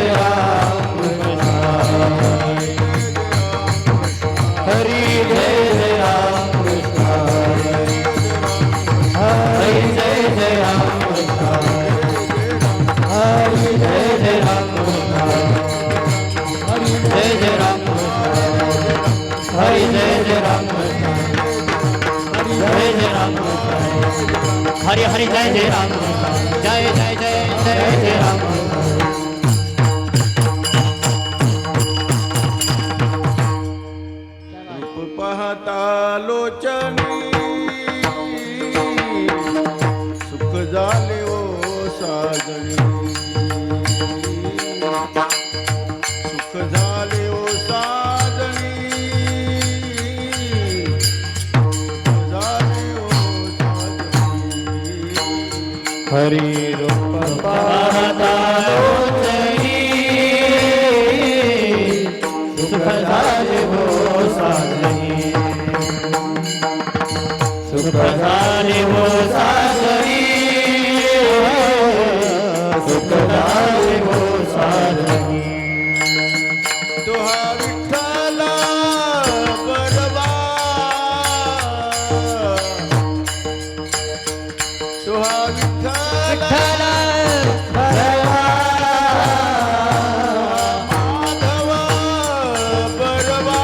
राम हरि जय जय राम कृष्ण हरि जय जय राम कृष्ण हरि जय जय राम कृष्ण हरि जय जय राम कृष्ण हरि जय जय राम कृष्ण हरि जय जय राम कृष्ण हरि हरि जय जय राम कृष्ण जय जय जय जय जय राम पाहता लोचनी सुख झाले ओ साजणी सुख झाले ओ साजणी सुख झाले ओ साजणी हरि रूप पाहता लोचनी सुख झाले हो साजनी सुख झाले हो साजनी सुख झाले हो साजनी तुहा विठ्ठला बरवा तुहा विठ्ठला माधव बरवा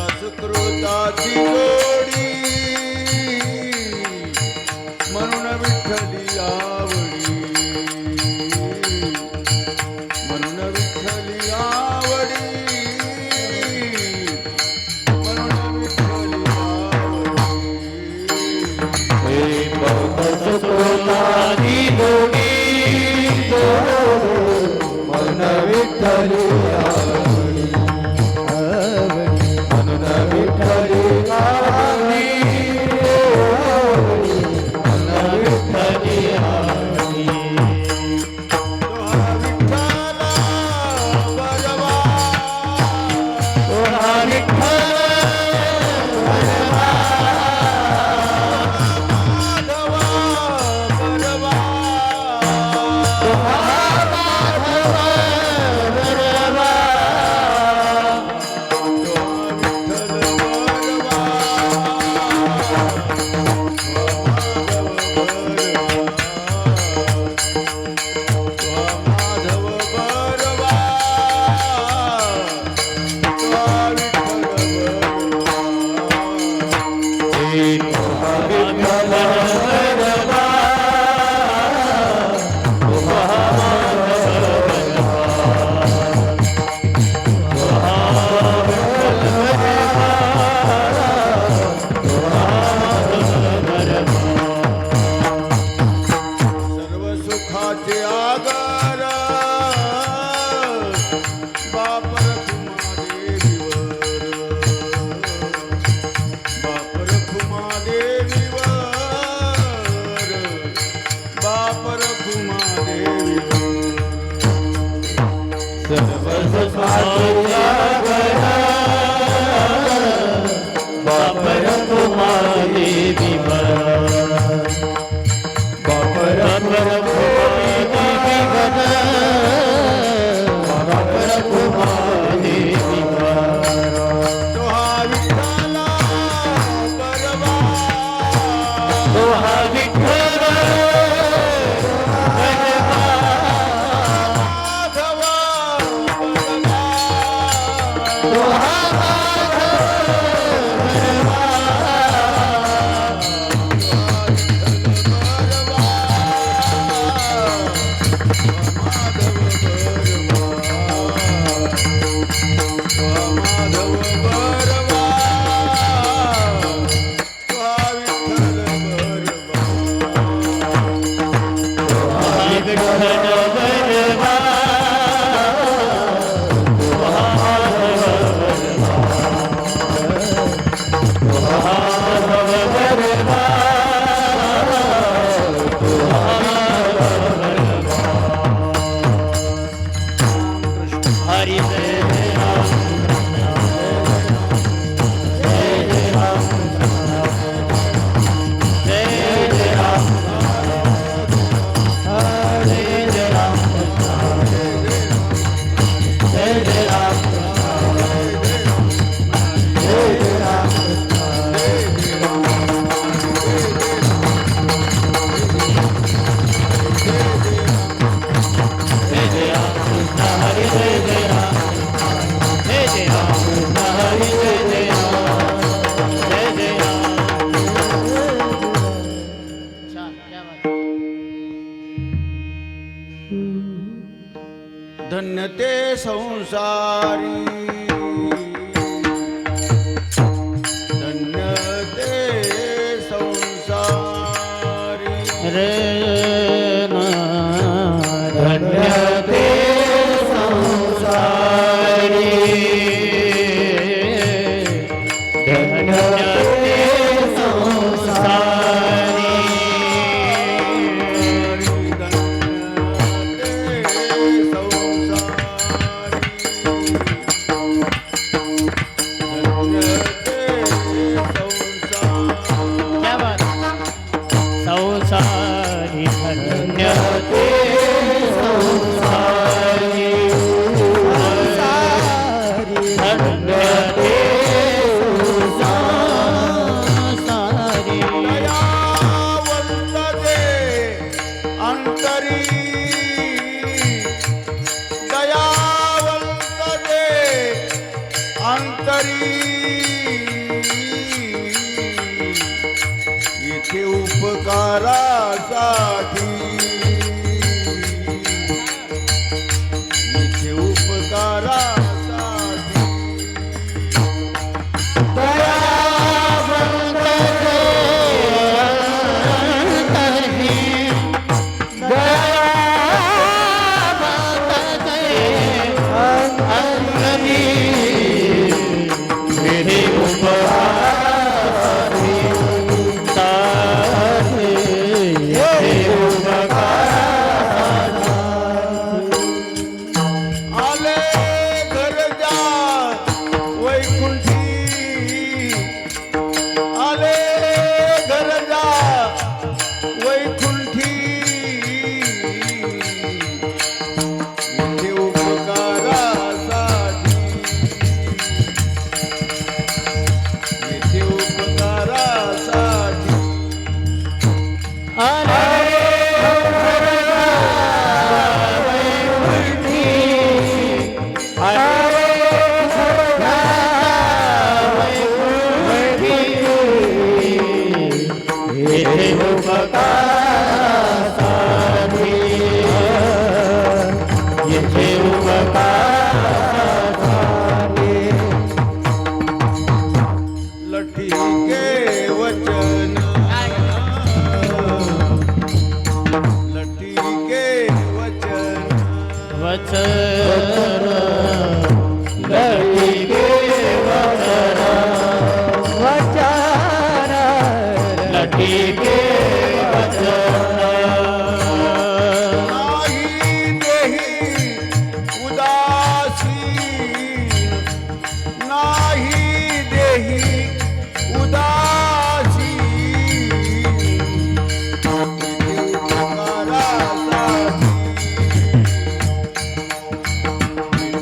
संस्कृताची जोडी म्हणून विठ्ठली आवडी म्हणून विठ्ठली आवडी म्हणून विठ्ठली आवडी मन विठ्ठली आवडी मन विठ्ठली आवडी मन विठ्ठली आवडी तुहा विठ्ठला बरवा तुहा विठ्ठल माधव बरवा सर्व सुखाचे आगार बापर खुमा देवीवर बापर खुमा देवीवर सर्व सुखाचे बापर तुम्हारी दिवर बापर तुम्हारी दिवर बापर तुम्हारी दिवर तुहा विठ्ठला बरवा तुहा विठ्ठल माधव माधव बरवा विठ्ठल बरवा हरि जय राम जय जय राम हरे जय राम जय जय राम जय जय राम जय जय राम कृष्ण हरि जय जय राम जय जय राम कृष्ण हरि जय जय राम जय जय राम। अच्छा क्या बात धन्य ते संसारी धन्य ते संसारी रे धन्य ते संसारी धन्य ते संसारी क्या बात संसारी धन्य ते संसारी धन्य ते संसारी दयावंत दे अंतरी दयावंत दे अंतरी इथे उपकारासाठी इथे उपकारासाठी दयावंत ते अंतरी दयावंत ते अंतरी विधी उपकारासाठी विधी उपकारासाठी आले घरजा वैकुंठी आले घरजा वैकुंठी इथे उपकारासाठी इथे उपकारासाठी अरे वैकुंठी अरे वैकुंठी इथे उपकारासाठी इथे उपकारासाठी लठी के वचन लठी के वचन वचन लटी के वचन वचन लटी के वचन नाही देही उदासीन नाही देही उदासीन इथे उपकारासाठी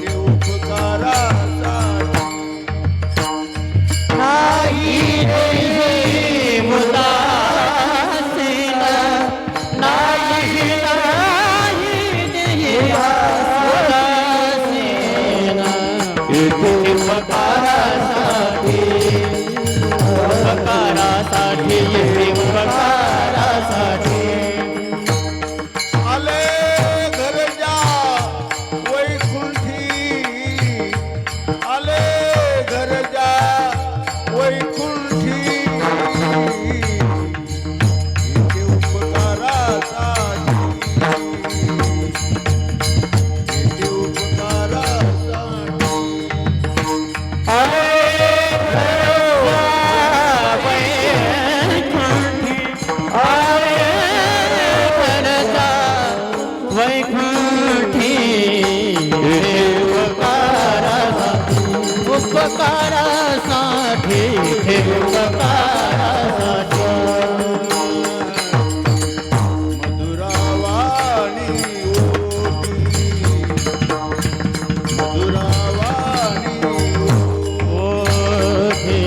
मोठी उपकारासाठी हे उपकारासाठी मधुरावाणी ओटी मधुरावाणी ओठी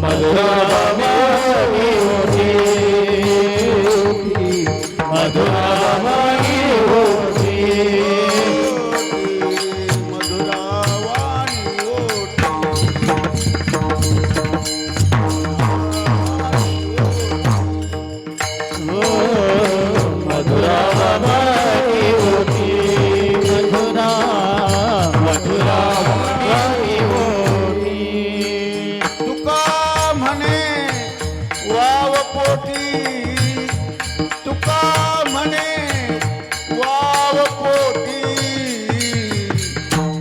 मधुरावाणी ओठी मधुरावाणी ओठी मधुरावाणी ओटी मधुरावाणी ओठी मधुरावाणी ओठी तुका म्हणे वाव पोटी तुका म्हणे वाव पोटी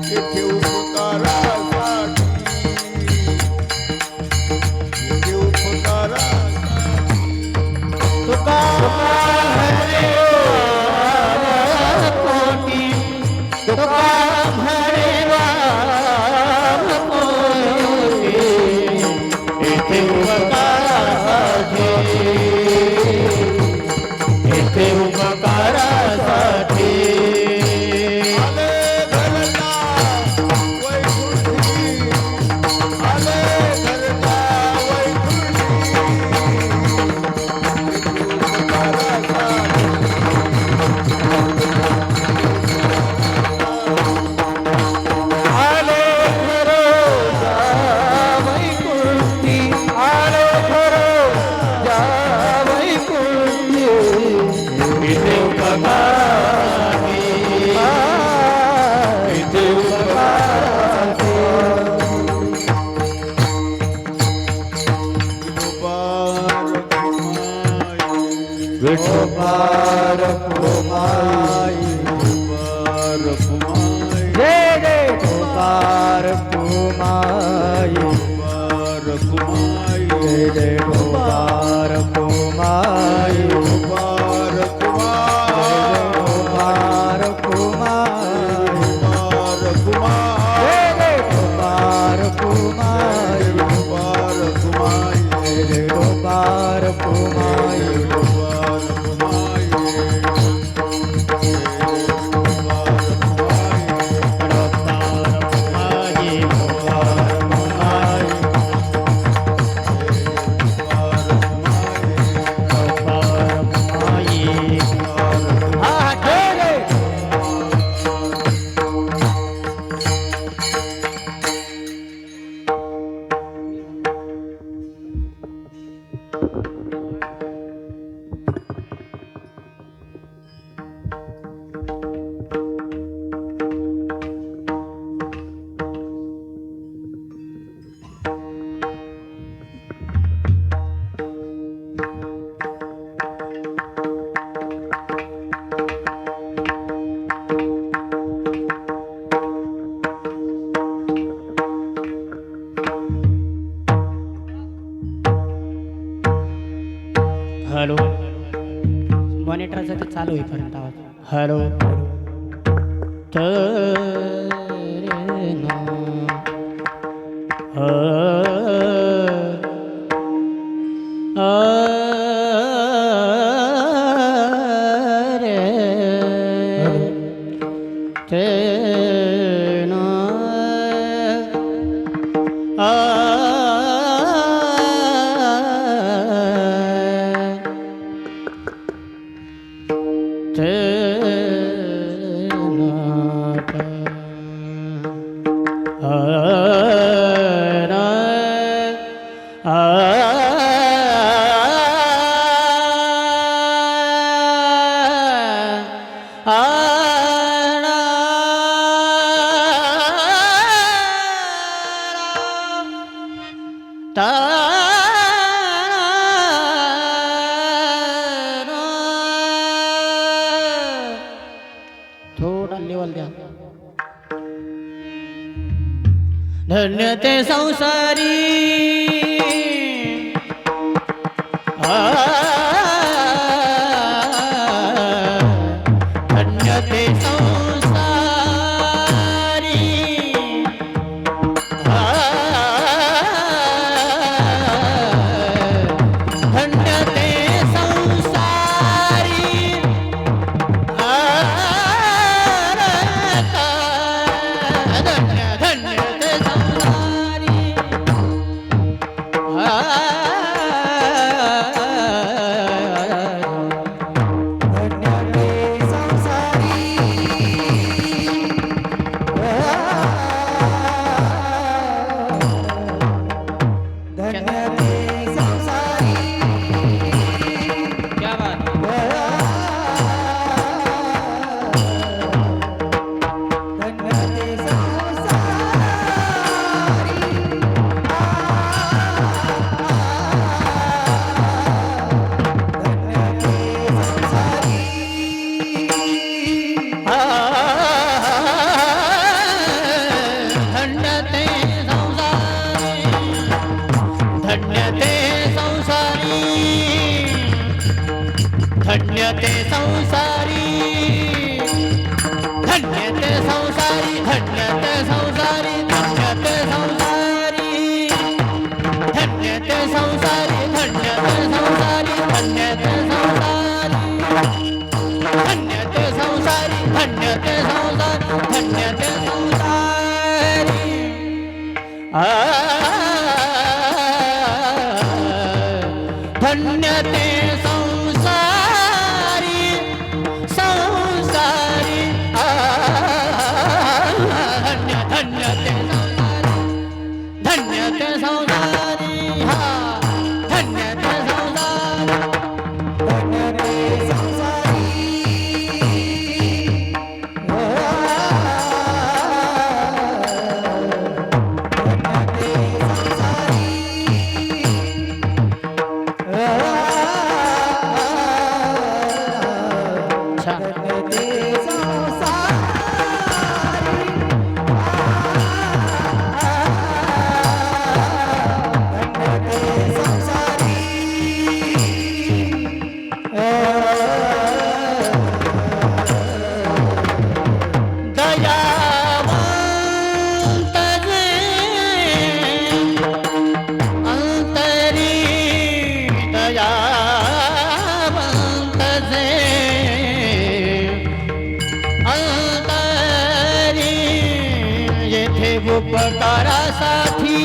येथे उपकारासाठी येथे उपकारासाठी तुका म्हणे कोटी तुका म्हणे कोटी इथे उपकारासाठी इथे उपकारासाठी आले घरला वैकुंठी आले घरला आलो खरो वैकुंठी आलो खरो वैकुंठी इथे उपकारासाठी इथे उपकारासाठी विठोबार कुमाई जय जय गोपार कुमाई जय जय गोपार कुमाई गोपार कुमाई जय जय गोपार कुमाई जय जय गोपार कुमाई हॅलो मॉनिटरचं ते चालू होईपर्यंत आवाज हॅलो तेरे नाम रे तेरे थोडा लेवल द्या. धन्य ते संसारी धन्य ते संसारी धन्य ते संसारी धन्य धन्य ते संसारी क्या बात धन्य ते संसारी धन्य ते संसारी धन्य ते संसारी धन्य ते संसारी धन्य ते संसारी धन्य ते संसारी धन्य ते संसारी धन्य ते संसारी धन्य ते संसारी धन्य ते संसारी धन्य ते संसारी धन्य ते संसारी संसारी धन्य धन्य ते संसारी धन्य ते संसारी धन्य ते संसारी उपकारासाठी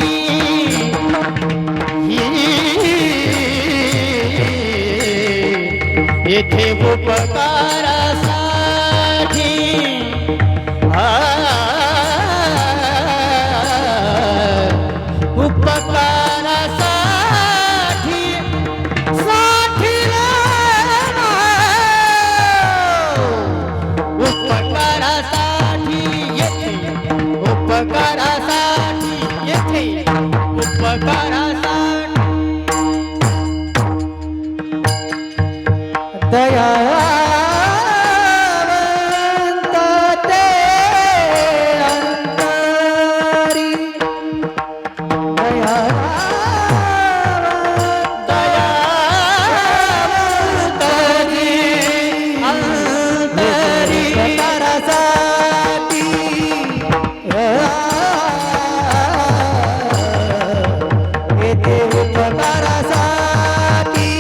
येथे उपकारासाठी उपकारासाठी साठीला उपकारासाठी येथे उपकारासाठी येथे उपकारासाठी दयावंत ते अंतरी दयावंत ते अंतरी उपकारासाठी येथे उपकारासाठी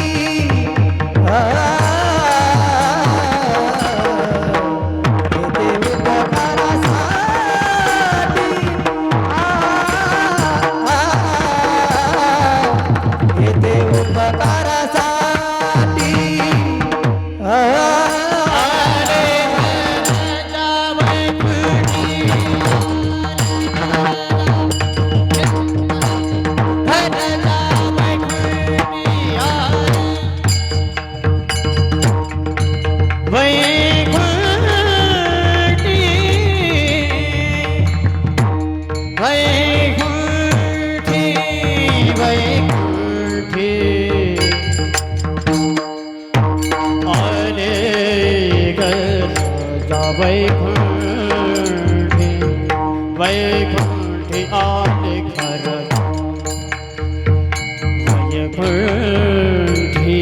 वैकुंठी आले घर वैकुंठी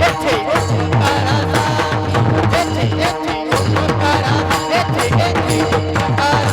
येथे ओंकारासाठी, येथे ओंकारा, येथे ओंकारा.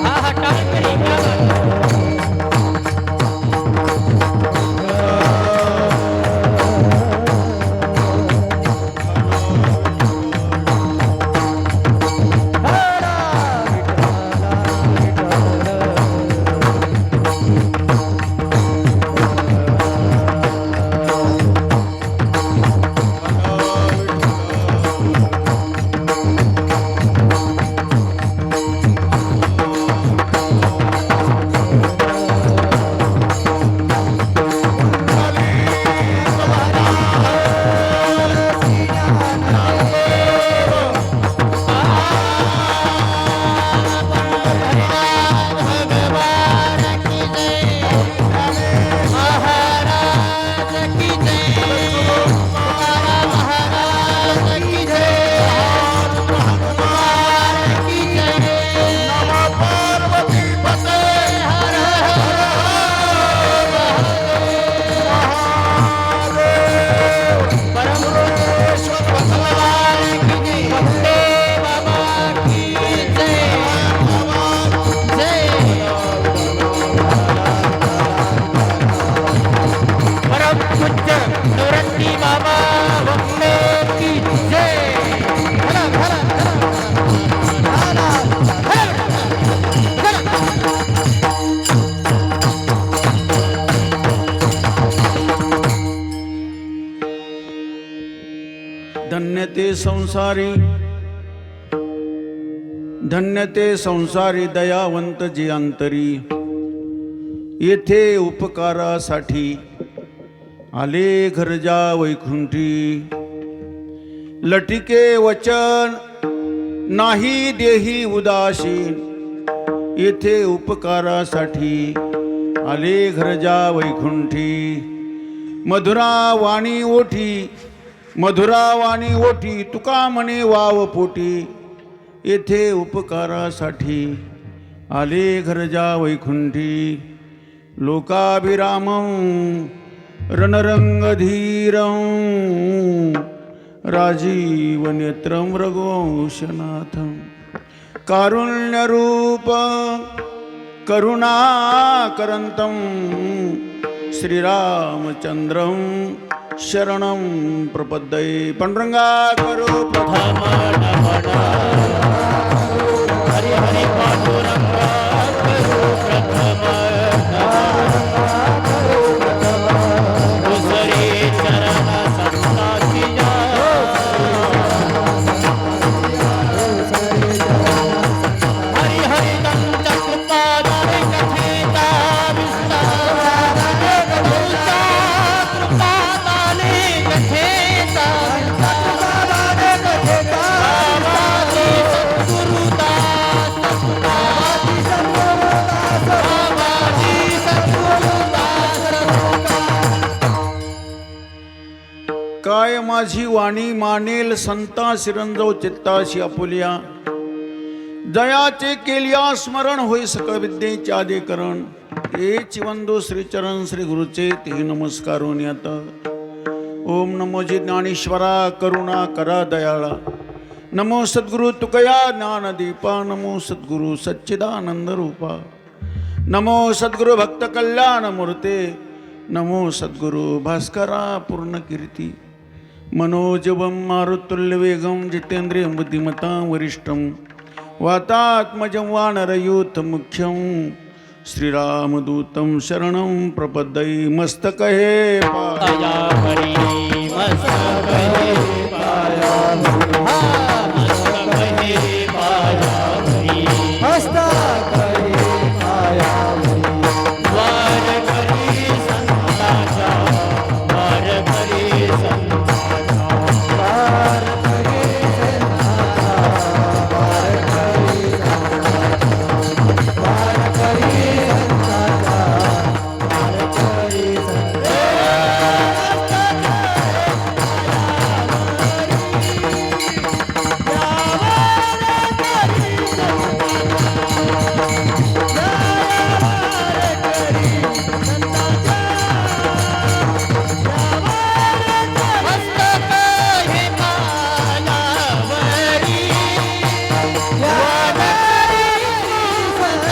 हा हा टाळकरी धन्य ते संसारी, धन्य ते संसारी दयावंत जे अंतरी, येथे उपकारासाठी आले घरजा वैकुंठी. लटिके वचन नाही देही उदासीन, येथे उपकारासाठी आले घरजा वैकुंठी. मधुरा वाणी ओठी, मधुरा वाणी ओठी, तुका म्हणे वाव पोटी, येथे उपकारासाठी आले घरजा वैकुंठी. लोकाभिरामं रणरंगधीरं, राजीवनेत्रं रघुवंशनाथं. कारुण्यरूप करुणाकरन्तं श्रीरामचंद्रं शरणं प्रपद्ये. पांडुरंगा करो प्रथम नमन, हरि हरि पांडुरंगा करो प्रथम दुसरे चरण संताची हरि हरि दंत कृपादाय कथेता विस्तार कृपादाय कथेता काय माझी वाणी मानेल संता सिरंजव चित्ताशी आपुलिया. जयाचे केलिया स्मरण होई सकळ विद्येचे आदेकरण. हे चिवंदो श्रीचरण श्री गुरुचे ते नमस्कारून आता. ओम नमो जी ज्ञानेश्वरा करुणा करा दयाळा. नमो सद्गुरु तुकया ज्ञानदीपा. नमो सद्गुरु सच्चिदानंद रूपा. नमो सद्गुरु भक्त कल्याण मूर्ते. नमो सद्गुरु भास्करा पूर्ण कीर्ती. मनोजवं मारुतुल्यवेगं जितेन्द्रियं बुद्धिमतां वरिष्ठं. वातात्मजं वानरयूथमुख्यं श्रीरामदूतं शरणं प्रपद्ये. मस्तकहे दया हरि मस्तक हे पायावरी मस्तक हे पायावरी मस्तक हे पायावरी वार करी संताचा वार करी संताचा वार करी संताचा वार करी संताचा वार करी संताचा वार करी मस्तक हे पायावरी वार करी संताचा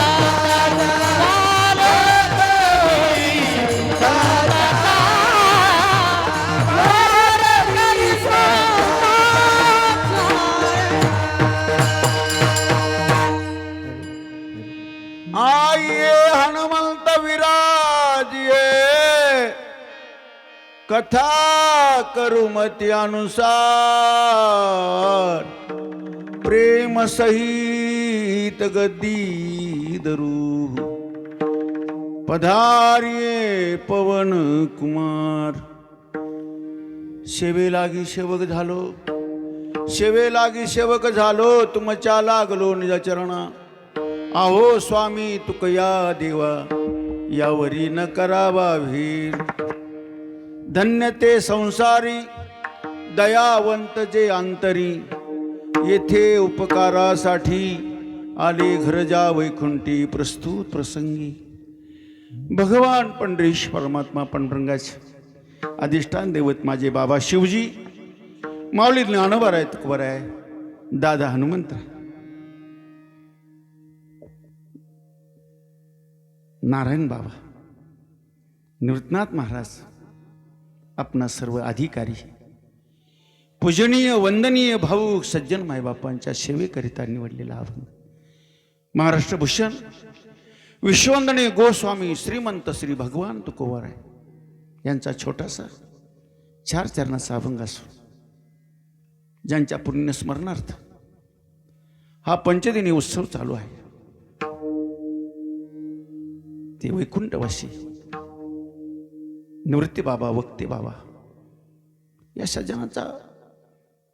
वार करी संताचा वार करी संताचा आइए हनुमंत विराजिए कथा करू मती अनुसार प्रेम सहित गद्दी धरू पधारिये पवन कुमार सेवे लागी सेवक झालो सेवे लागी सेवक झालो तुमच्या लागलो निज चरणा अहो स्वामी तुकया देवा यावरी न करावा वीर धन्य ते संसारी दयावंत जे अंतरी येथे उपकारासाठी आले घरजा वैकुंठी प्रस्तुत प्रसंगी भगवान पंढरीश परमात्मा पांडुरंगाचे अधिष्ठान दैवत माझे बाबा शिवजी माऊली ज्ञानोबा आहे तुकोबा आहे दादा हनुमंत नारायण बाबा निवृत्तनाथ महाराज आपणा सर्व अधिकारी पूजनीय वंदनीय भाऊ सज्जन मायबापांच्या सेवेकरिता निवडलेला अभंग महाराष्ट्र भूषण विश्ववंदनीय गोस्वामी श्रीमंत श्री भगवान तुकोबाराय यांचा छोटासा 4 चरणाचा अभंग असून ज्यांच्या पुण्यस्मरणार्थ हा पंचदिनी उत्सव चालू आहे ते वैकुंठवासी निवृत्ती बाबा वक्ते बाबा या सज्जनाचा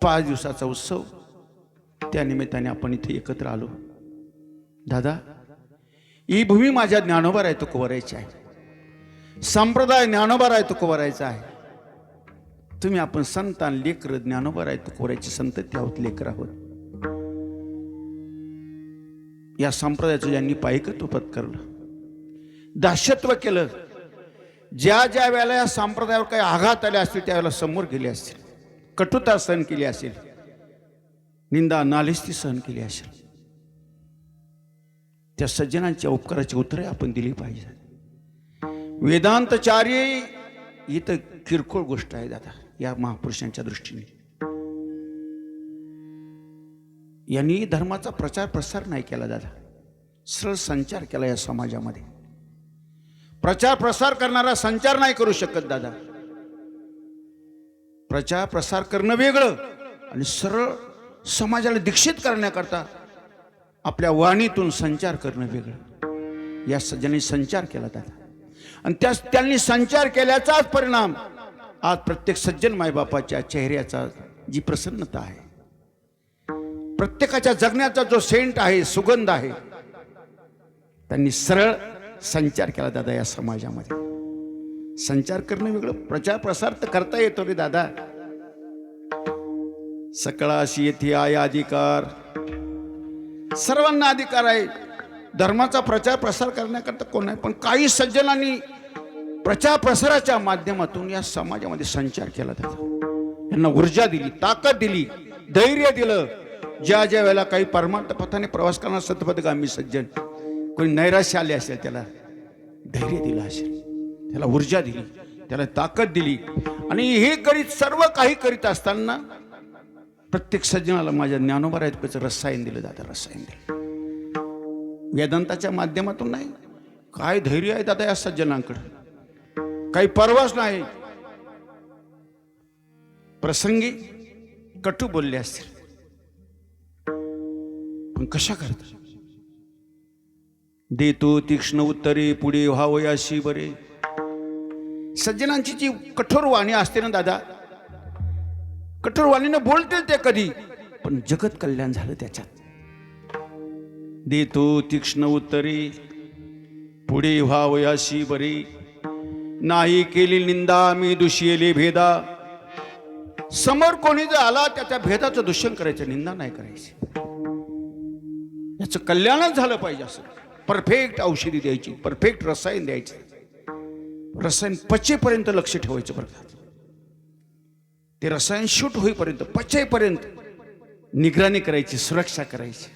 5 दिवसाचा उत्सव त्या निमित्ताने आपण इथे एकत्र आलो दादा ही भूमी माझ्या ज्ञानोबा तुकोबारायची आहे संप्रदाय ज्ञानोबा तुकोबारायचा आहे तुम्ही आपण संतान लेकर ज्ञानोबा तुकोबारायची संतती आहोत लेकर आहोत या संप्रदायाचं ज्यांनी पायकत्व पत्करलं दास्यत्व केलं ज्या ज्या वेळेला या संप्रदायावर काही आघात आले असतील त्यावेळेला समोर गेले असतील कटुता सहन केली असेल निंदा नालिस्ती सहन केली असेल त्या सज्जनांच्या उपकाराची उत्तरे आपण दिली पाहिजे वेदांतचार्य ही तर किरकोळ गोष्ट आहे दादा या महापुरुषांच्या दृष्टीने यांनी धर्माचा प्रचार प्रसार नाही केला दादा सरळ संचार केला या समाजामध्ये प्रचार प्रसार करणारा संचार नाही करू शकत दादा प्रचार प्रसार करणं वेगळं आणि सरळ समाजाला दीक्षित करण्याकरता आपल्या वाणीतून संचार करणं वेगळं या सज्जनांनी संचार केला दादा आणि त्यांनी संचार केल्याचाच परिणाम आज प्रत्येक सज्जन मायबापाच्या चेहऱ्याचा जी प्रसन्नता आहे प्रत्येकाच्या जगण्याचा जो सेंट आहे सुगंध आहे त्यांनी सरळ संचार केला दादा या समाजामध्ये संचार करणं वेगळं प्रचार प्रसार तर करता येतो रे दादा सकळाशी येथे आहे अधिकार सर्वांना अधिकार आहे धर्माचा प्रचार प्रसार करण्याकरता कोण आहे पण काही सज्जनांनी प्रचार प्रसाराच्या माध्यमातून या समाजामध्ये संचार केला दादा यांना ऊर्जा दिली ताकद दिली धैर्य दिलं ज्या ज्या वेळेला काही परमार्थ पथाने प्रवास करणारा सतपथगामी सज्जन कोणी नैराश्य आले असेल त्याला धैर्य दिलं असेल त्याला ऊर्जा दिली त्याला ताकद दिली आणि हे करीत सर्व काही करीत असताना प्रत्येक सज्जनाला माझ्या ज्ञानोबा रायतुकाचं रसायन दिलं दादा रसायन दिलं वेदांताच्या माध्यमातून नाही काय धैर्य आहे दादा या सज्जनांकडे काही परवाच नाही प्रसंगी कटू बोलले असतील, पण कशा करता देतो तीक्ष्ण उत्तरे पुढे व्हावयाशी बरे. सज्जनांची जी कठोर वाणी असते ना दादा, कठोर वाणीनं बोलतील ते कधी, पण जगत कल्याण झालं त्याच्यात. देतो तीक्ष्ण उत्तरे पुढे व्हावयाशी बरे. नाही केली निंदा मी दुशियले भेदा. समोर कोणी जर आला त्याच्या भेदाचं दूषण करायचं, निंदा नाही करायची. याचं कल्याणच झालं पाहिजे. असं परफेक्ट औषधी द्यायची, परफेक्ट रसायन द्यायचं. रसायन पचेपर्यंत लक्ष ठेवायचं बरं का. ते रसायन शूट होईपर्यंत, पचेपर्यंत निगराणी करायची, सुरक्षा करायची.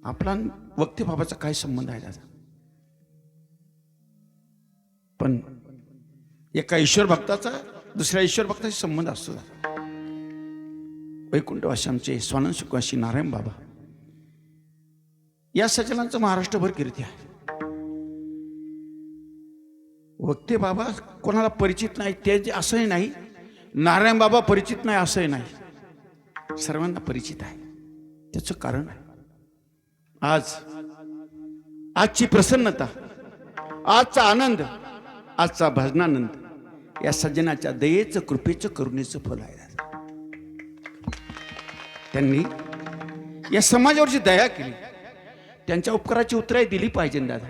आपला वक्ती बाबाचा काय संबंध आहे दादा? पण एका ईश्वर भक्ताचा दुसऱ्या ईश्वर भक्ताशी संबंध असतो. वैकुंठवासी आमचे स्वानंद सुखवासी नारायण बाबा, या सज्जनांचं महाराष्ट्रभर कीर्ती आहे. वक्ते बाबा कोणाला परिचित नाही ते असंही नाही, नारायण बाबा परिचित नाही असंही नाही, सर्वांना परिचित आहे. त्याचं कारण आहे आजची प्रसन्नता, आजचा आनंद, आजचा भजनानंद या सज्जनाच्या दयेचं, कृपेचं, करुणेचं फल आहे. त्यांनी या समाजावरची दया केली, त्यांच्या उपकाराची उत्तरे दिली पाहिजे दादा.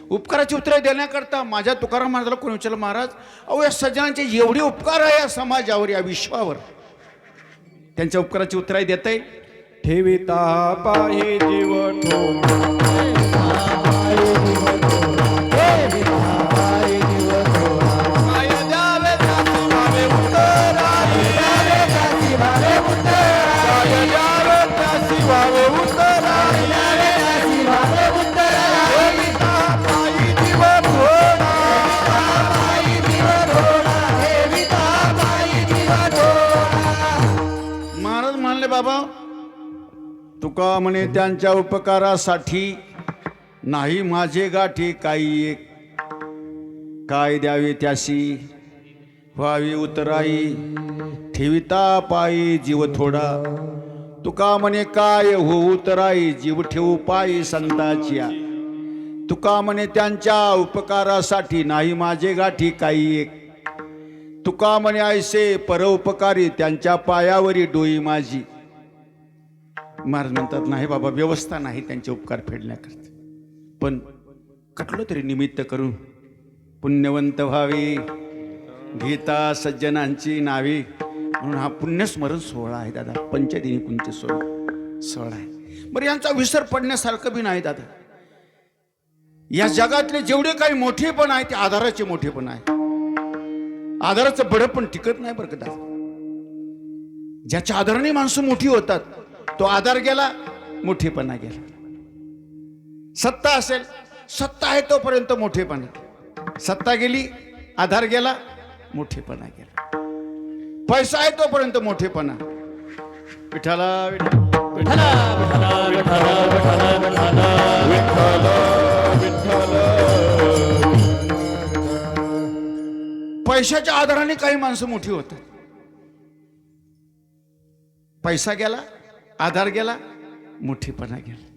उपकाराची उत्तरे देण्याकरता माझ्या तुकाराम महाराजाला कोणी विचारलं, महाराज अहो या सज्जनांचे एवढे उपकार आहे या समाजावर, या विश्वावर, त्यांच्या उपकाराची उत्तरे देता येईल? ठेविता पाहि जीव महाराज म्हणले, बाबा तुका म्हणे त्यांच्या उपकारासाठी नाही माझे गाठी काही एक. काय द्यावे त्याशी व्हावी उतराई. ठेविता पायी जीव थोडा. तुका म्हणे काय हो उतराई, जीव ठेवू पायी संताच्या. तुका म्हणे त्यांच्या उपकारासाठी नाही माझे गाठी काही एक. तुका म्हणे ऐसे परोपकारी त्यांच्या पायावरी डोई माझी. महाराज म्हणतात नाही बाबा, व्यवस्था नाही त्यांचे उपकार फेडण्याकरता, पण कटलं तरी निमित्त करून पुण्यवंत व्हावे, गीता सज्जनांची नावे. म्हणून हा पुण्यस्मरण सोहळा आहे दादा, पंचदिनी पुंच सोहळा आहे. बरं यांचा विसर पडण्यासारखं बी नाही दादा. या जगातले जेवढे काही मोठेपण आहे ते आधाराचे मोठेपण आहे. आधाराचं बडपण टिकत नाही बरं का दादा. ज्याच्या आधाराने माणसं मोठी होतात, तो आधार गेला, मोठेपणा गेला. सत्ता असेल, सत्ता आहे तोपर्यंत मोठेपणा. सत्ता गेली, आधार गेला, मोठेपणा गेला. पैसा आहे तोपर्यंत मोठेपणा. विठ्ठला विठ्ठला पैशाच्या आधाराने काही माणसं मोठी होतात. पैसा गेला, आधार गेला, मोठेपणा गेला.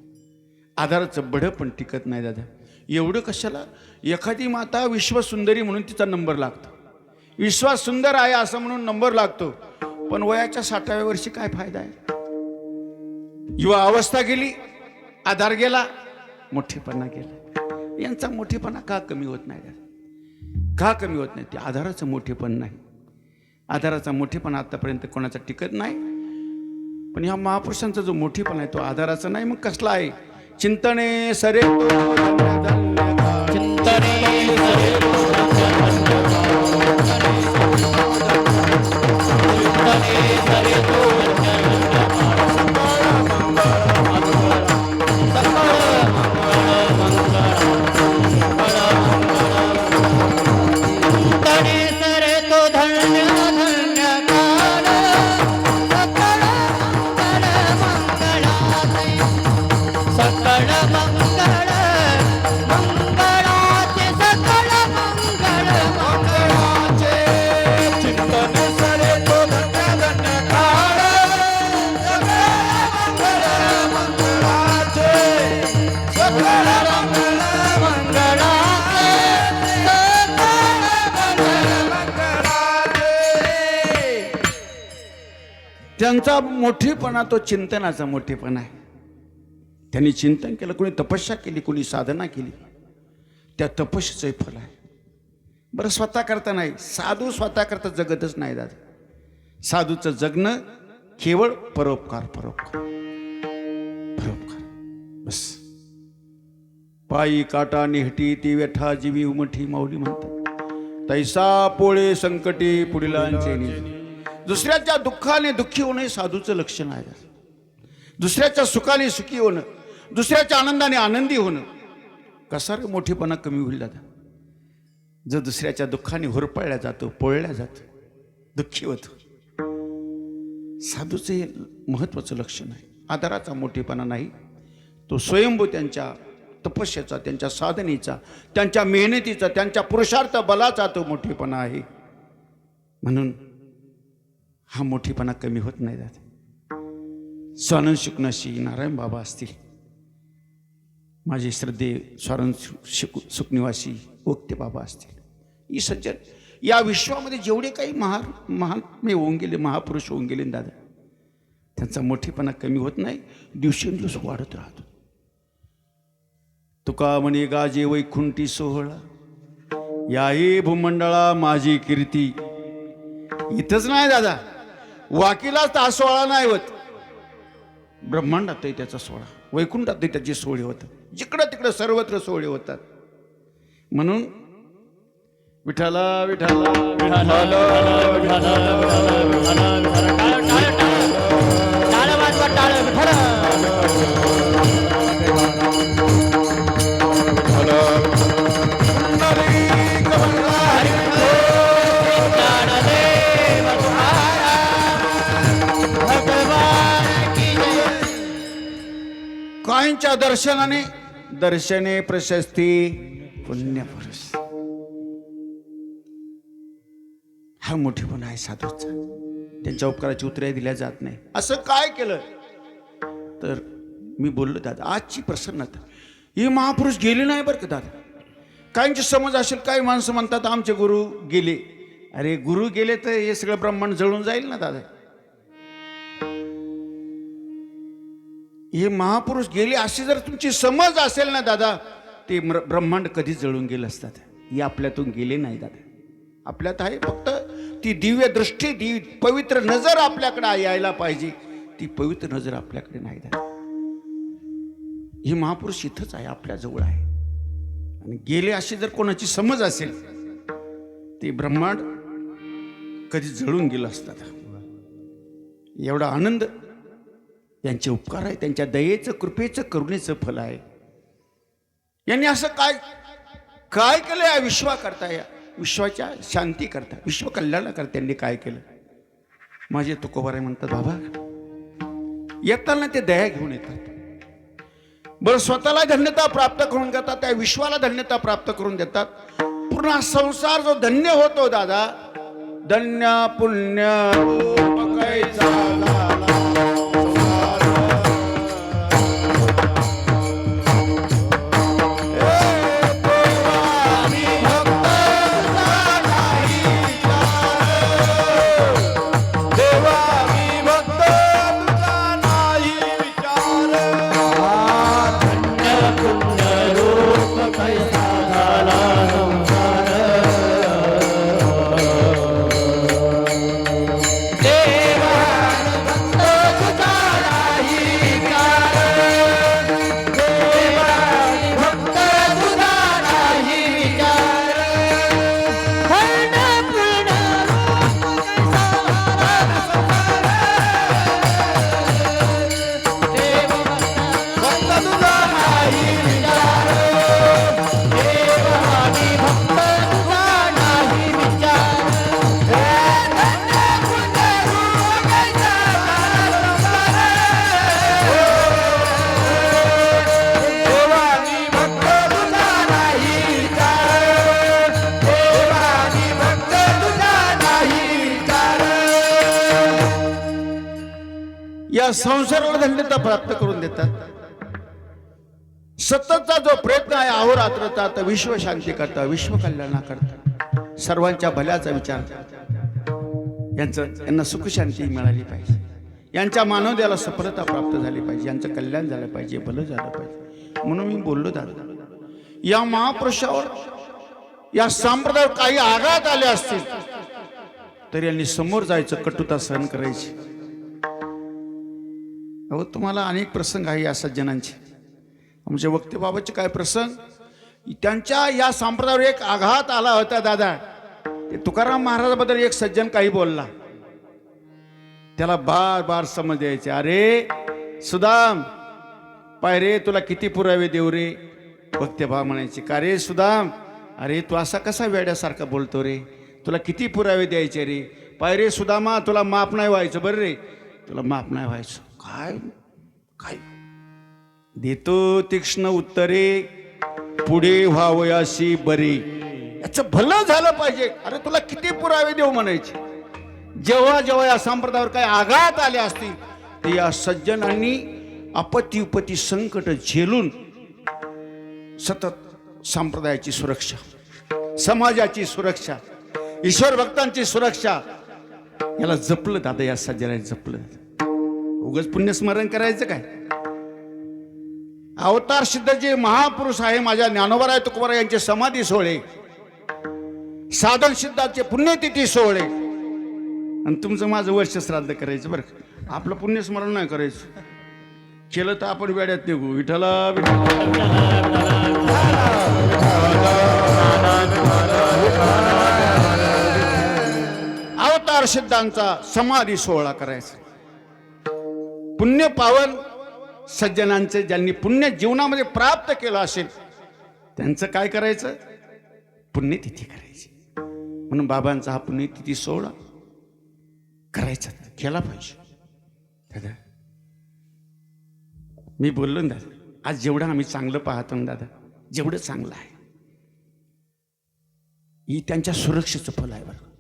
आधाराचं बड पण टिकत नाही दादा. एवढं कशाला? एखादी माता विश्वसुंदरी म्हणून तिचा नंबर लागतो, विश्वास सुंदर आहे असं म्हणून नंबर लागतो, पण वयाच्या 60व्या वर्षी काय फायदा आहे? युवा अवस्था गेली, आधार गेला, मोठेपणा गेला. यांचा मोठेपणा का कमी होत नाही दादा? का कमी होत नाही? ते आधाराचं मोठेपण नाही. आधाराचा मोठेपणा आतापर्यंत कोणाचा टिकत नाही. पण ह्या महापुरुषांचा जो मोठेपणा आहे तो आधाराचा नाही. मग कसला आहे? चिंतने सरे तो चिंतने सकळ मंगळ त्यांचा मोठेपणा तो चिंतनाचा मोठेपणा आहे. त्यांनी चिंतन केलं, कोणी तपस्या केली, कोणी साधना केली, त्या तपस्येचं फल आहे. बरं, स्वतः करता नाही, साधू स्वतः करता जगतच नाही दादा. साधूचं जगणं केवळ परोपकार परोपकार परोपकार बस. पायी काटा निहटी ती व्यथा जीवी उमठी माऊली म्हणतात. तैसा पोळे संकटी पुढीलांचे निज. दुसऱ्याच्या दुःखाने दुःखी होणे साधूचं लक्षण आहे. दुसऱ्याच्या सुखाने सुखी होणं, दुसऱ्याच्या आनंदाने आनंदी होणं. कसा रे मोठेपणा कमी होईल दादा? जो दुसऱ्याच्या दुःखाने होरपळल्या जातो, पोळल्या जातो, दुःखी होतो. साधूचं हे महत्वाचं लक्षण आहे. आदराचा मोठेपणा नाही, तो स्वयंभू त्यांच्या तपस्येचा, त्यांच्या साधनेचा, त्यांच्या मेहनतीचा, त्यांच्या पुरुषार्थ बलाचा तो मोठेपणा आहे. म्हणून हा मोठेपणा कमी होत नाही दादा. स्वानंद शुकनाशी नारायण बाबा असतील, माझे श्रद्धे स्वानंद सुखनिवासी ओक्ते बाबा असतील, ही सज्जन या विश्वामध्ये जेवढे काही महात्मे होऊन गेले, महापुरुष होऊन गेले दादा, त्यांचा मोठेपणा कमी होत नाही, दिवसेंदिवस वाढत राहतो. तुका म्हणे गाजे वैकुंठी सोहळा, याही भूमंडळा माझी कीर्ती. इथंच नाही दादा, वाकीलाच हा सोहळा नाही होत, ब्रह्मांडातही त्याचा सोहळा, वैकुंठातही त्याचे सोहळे होतात, जिकडं तिकडं सर्वत्र सोहळे होतात. म्हणून विठाला विठाला विठाला काहींच्या दर्शनाने दर्शने प्रशस्ती पुण्यपुरुष. हा मोठेपणा आहे साधूचा. त्यांच्या उपकाराची उत्तरे दिल्या जात नाही. असं काय केलं तर मी बोललो दादा, आजची प्रसन्नता ही महापुरुष गेले नाही बरं का दादा. काहींची समज असेल, काही माणसं म्हणतात आमचे गुरु गेले. अरे गुरु गेले तर हे सगळं ब्रह्मांड जळून जाईल ना दादा. हे महापुरुष गेले अशी जर तुमची समज असेल ना दादा, ते ब्रह्मांड कधीच जळून गेलं असतात. हे आपल्यातून गेले नाही दादा. आपल्यात आहे फक्त ती दिव्य दृष्टी, ती पवित्र नजर आपल्याकडे यायला पाहिजे. ती पवित्र नजर आपल्याकडे नाही दादा. हे महापुरुष इथंच आहे, आपल्या जवळ आहे. आणि गेले अशी जर कोणाची समज असेल, ते ब्रह्मांड कधी जळून गेलं असतात. एवढा आनंद त्यांचे उपकार आहे, त्यांच्या दयेचं, कृपेचं, करुणेचं फल आहे. यांनी असं काय काय केलं या विश्वाकरता, या विश्वाच्या शांती करता, विश्व कल्याणाकरता त्यांनी काय केलं? माझे तुकोबाराय म्हणतात, बाबा येताना ते दया घेऊन येतात. बरं, स्वतःला धन्यता प्राप्त करून घेतात, त्या विश्वाला धन्यता प्राप्त करून देतात. पूर्ण संसार जो धन्य होतो दादा, धन्य पुण्य रूप कैसा झाला. या संसाराला धन्यता प्राप्त करून देतात. सततचा जो प्रयत्न आहे अहोरात्रचा, तर विश्व शांती करता, विश्व कल्याणा करता, सर्वांच्या भल्याचा विचार, यांना सुख शांती मिळाली पाहिजे. यांच्या मानवतेला सफलता प्राप्त झाली पाहिजे, यांचं कल्याण झालं पाहिजे, भलं झालं पाहिजे. म्हणून मी बोललो दादा, या महापुरुषावर, या संप्रदायावर काही आघात आले असतील तरी यांनी समोर जायचं, कटुता सहन करायची. अहो तुम्हाला अनेक प्रसंग आहे या सज्जनांचे. आमच्या वक्तेबाबाचे काय प्रसंग, त्यांच्या या संप्रदायावर एक आघात आला होता दादा. ते तुकाराम महाराजाबद्दल एक सज्जन काही बोलला, त्याला बार बार समज द्यायचे. अरे सुदाम, पाय रे, तुला किती पुरावे देऊ रे. वक्तेबाबा म्हणायचे, का रे सुदाम, अरे तू असा कसा वेड्यासारखा बोलतो रे, तुला किती पुरावे द्यायचे रे. पाय रे सुदामा, तुला माफ नाही व्हायचं बरं रे, तुला माफ नाही व्हायचं. काय काय देतो तीक्ष्ण उत्तरे, पुढे व्हावयाशी बरे. याचं भलं झालं पाहिजे. अरे तुला किती पुरावे देऊ म्हणायचे. जेव्हा जेव्हा या संप्रदायावर काही आघात आले असतील ते या सज्जनांनी आपत्ती उपत्ती संकट झेलून सतत संप्रदायाची सुरक्षा, समाजाची सुरक्षा, ईश्वर भक्तांची सुरक्षा याला जपलं दादा. या सज्जनाने जपलं. उगाच पुण्यस्मरण करायचं काय. अवतार सिद्ध जे महापुरुष आहे, माझ्या ज्ञानोबराय तुकोबाराय यांचे समाधी सोहळे, साधन सिद्धाचे पुण्यतिथी सोहळे, आणि तुमचं माझं वर्ष श्राद्ध करायचं बरं. आपलं पुण्यस्मरण नाही करायचं. केलं तर आपण वेड्यात निघू. विठ्ठला अवतार सिद्धांचा समाधी सोहळा करायचा. पुण्य पावन सज्जनांचे, ज्यांनी पुण्य जीवनामध्ये प्राप्त केलं असेल त्यांचं काय करायचं, पुण्यतिथी करायची. म्हणून बाबांचा हा पुण्यतिथी सोहळा करायचा, केला पाहिजे. दादा मी बोललो ना दादा, आज जेवढं आम्ही चांगलं पाहतो ना दादा, जेवढं चांगलं आहे ही त्यांच्या सुरक्षेचं फल आहे बरं.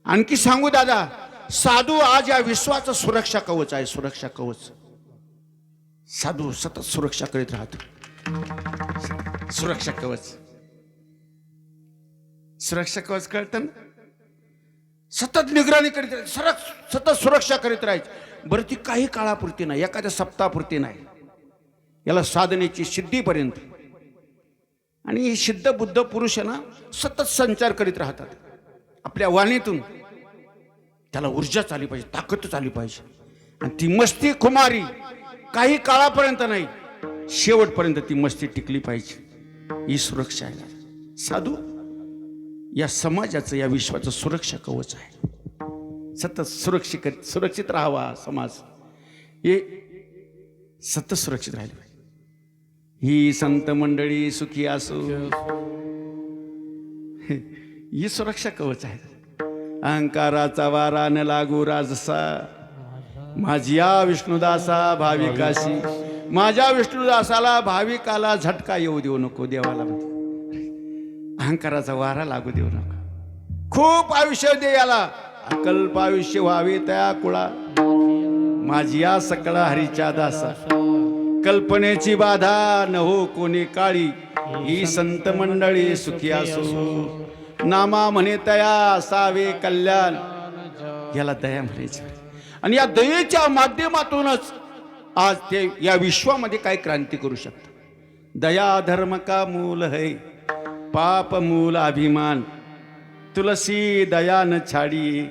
आणखी सांगू दादा, साधू आज या विश्वाचं सुरक्षा कवच आहे. सुरक्षा कवच. साधू सतत सुरक्षा करीत राहतो. सुरक्षा कवच, सुरक्षा कवच कळतं ना. सतत निगराणी करीत राहायची, सतत सुरक्षा करीत राहायची. बरं ती काही काळापुरती नाही, एखाद्या सप्ताहापुरती नाही, याला साधनेची सिद्धीपर्यंत. आणि हे सिद्ध बुद्ध पुरुष आहे ना, सतत संचार करीत राहतात आपल्या वाणीतून. त्याला ऊर्जा चाली पाहिजे, ताकद चाली पाहिजे. आणि ती मस्ती खुमारी काही काळापर्यंत नाही, शेवटपर्यंत ती मस्ती टिकली पाहिजे. ही सुरक्षा आहे. साधू या समाजाचं, या विश्वाचं सुरक्षा कवच आहे. सतत सुरक्षित राहावा समाज, हे सतत सुरक्षित राहिले पाहिजे. ही संत मंडळी सुखी असो, ही सुरक्षा कवच आहे. अहंकाराचा वारा न लागू राजसा, माझ्या विष्णुदासा भाविकाशी. माझ्या विष्णुदासाला भाविकाला झटका येऊ देऊ नको. देवाला अहंकाराचा वारा लागू देऊ नको. खूप आयुष्य दे याला, अकल्प आयुष्य व्हावे त्या कुळा. माझी या सकळा हरीच्या दासा, कल्पनेची बाधा न हो कोणी काळी. ही संत मंडळी सुखी असो, नामा म्हणे तया सावे कल्याण. याला दया म्हणायची. आणि या दयेच्या माध्यमातूनच आज ते या विश्वामध्ये काय क्रांती करू शकतात. दया धर्म का मूल है, पाप मूल अभिमान. तुलसी दया न छाडी,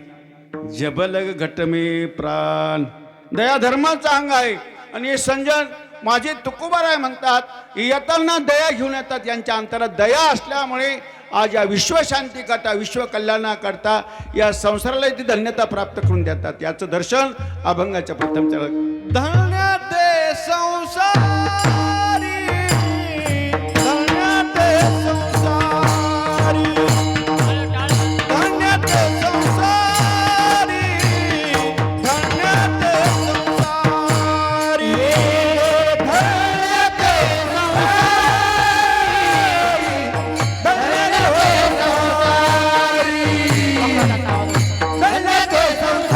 जबलग घट में प्राण. दया धर्माचा अंग आहे. आणि हे संजन माझे तुकोबाराय म्हणतात, येताना दया घेऊन येतात. यांच्या अंतरात दया असल्यामुळे आज या विश्वशांती करता, विश्व कल्याणाकरता या संसाराला ती धन्यता प्राप्त करून देतात. याचं दर्शन अभंगाच्या प्रथम चरण. धन्य ते संसारी, धन्य ते संसारी, धन्य ते संसारी, धन्य ते संसारी, धन्य ते संसारी.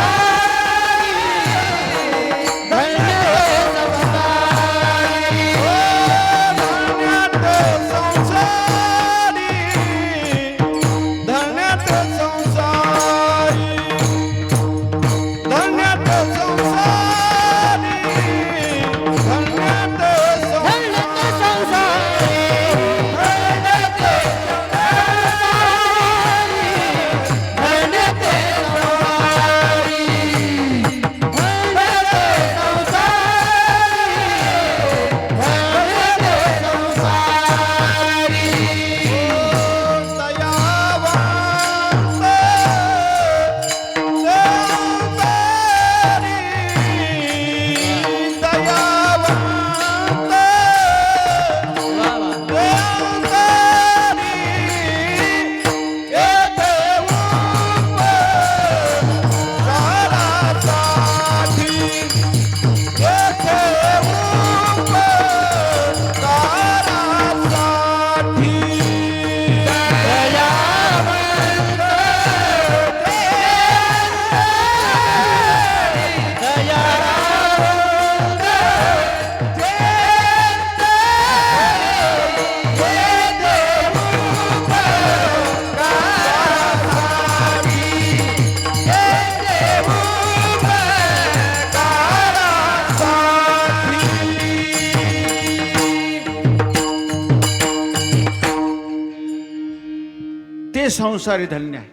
ते संसारी धन्य आहे.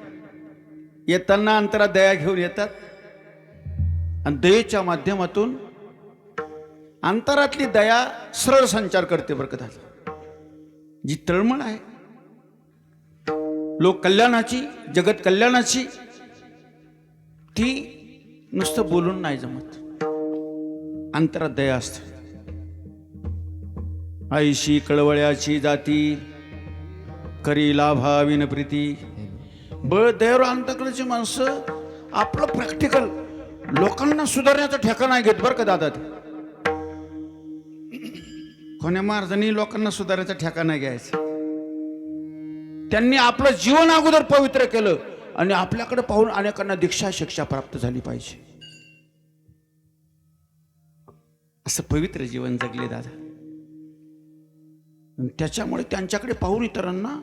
येताना अंतरात दया घेऊन येतात आणि दयेच्या माध्यमातून अंतरातली दया सरळ संचार करते. बरं का दादा, जी तळमळ आहे लोक कल्याणाची, जगत कल्याणाची, ती नुसतं बोलून नाही जमत. अंतरात दया असते. आईशी कळवळ्याची जाती करी लाभा विनप्रीती. बळ दयावर अंतकडेची माणसं आपलं प्रॅक्टिकल लोकांना सुधारण्याचा ठेका नाही घेत. बरं का दादा, ते कोण्या महाराजांनी लोकांना सुधारण्याचा ठेका नाही घ्यायचा. त्यांनी आपलं जीवन अगोदर पवित्र केलं आणि आपल्याकडे पाहून अनेकांना दीक्षा शिक्षा प्राप्त झाली पाहिजे असं पवित्र जीवन जगले दादा. आणि त्याच्यामुळे त्यांच्याकडे पाहून इतरांना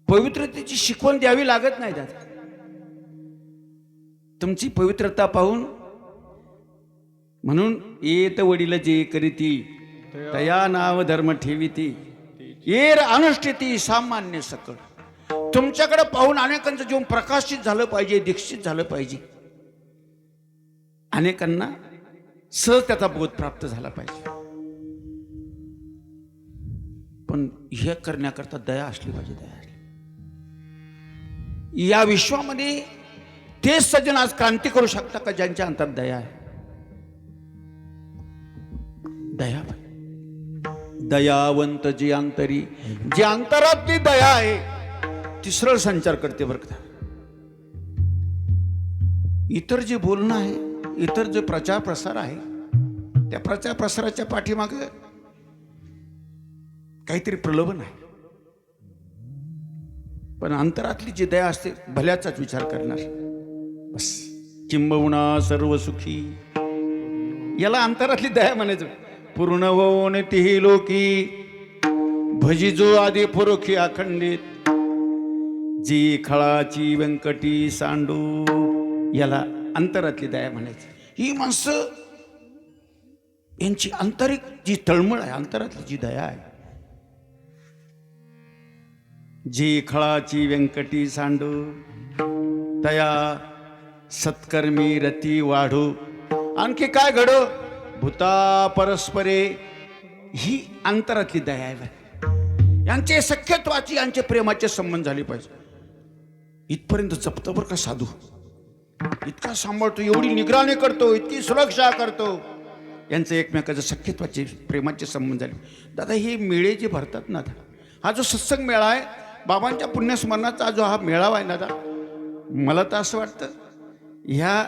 पवित्रतेची शिकवण द्यावी लागत नाही दादा. तुमची पवित्रता पाहून, म्हणून येत वडील जे करीती तया नाव धर्म ठेविती येर अनुष्ठिती सामान्य सकळ. तुमच्याकडे पाहून अनेकांचं जीवन प्रकाशित झालं पाहिजे, दीक्षित झालं पाहिजे, अनेकांना सहज त्याचा बोध प्राप्त झाला पाहिजे. पण हे करण्याकरता दया असली पाहिजे. दया असली. या विश्वामध्ये ते सज्जन आज क्रांती करू शकतात का ज्यांच्या अंतरात दया आहे. दया, दयावंत जी अंतरी, जी अंतरातली दया आहे ती सरळ संचार करते. बरं का, इतर जे बोलणं आहे, इतर जे प्रचार प्रसार आहे, त्या प्रचार प्रसाराच्या पाठीमागे काहीतरी प्रलोभन आहे. पण अंतरातली जी दया असते भल्याचाच विचार करणार. बस किंबहुना सर्व सुखी, याला अंतरातली दया म्हणायचं. पूर्ण होऊन तिही लोकी भजिजो आधी पुरोखी अखंडित जी खळाची व्यंकटी सांडू, याला अंतरातली दया म्हणायची. ही माणसं यांची आंतरिक जी तळमळ आहे, अंतरातली जी दया आहे, जी खळाची व्यंकटी सांडू तया सत्कर्मी रती वाढू. आणखी काय घडो भूता परस्परे, ही अंतरातली दया आहे. यांचे सख्यत्वाची, यांचे प्रेमाचे संबंध झाले पाहिजे. इथपर्यंत जपतो बरं का साधू, इतका सांभाळतो, एवढी निगराणी करतो, इतकी सुरक्षा करतो. यांचं एकमेकाचं सख्यत्वाचे, प्रेमाचे संबंध झाले. दादा हे मेळे जे भरतात ना, हा जो सत्संग मेळा आहे, बाबांच्या पुण्यस्मरणाचा जो हा मेळावा आहे ना दादा, मला तर असं वाटतं ह्या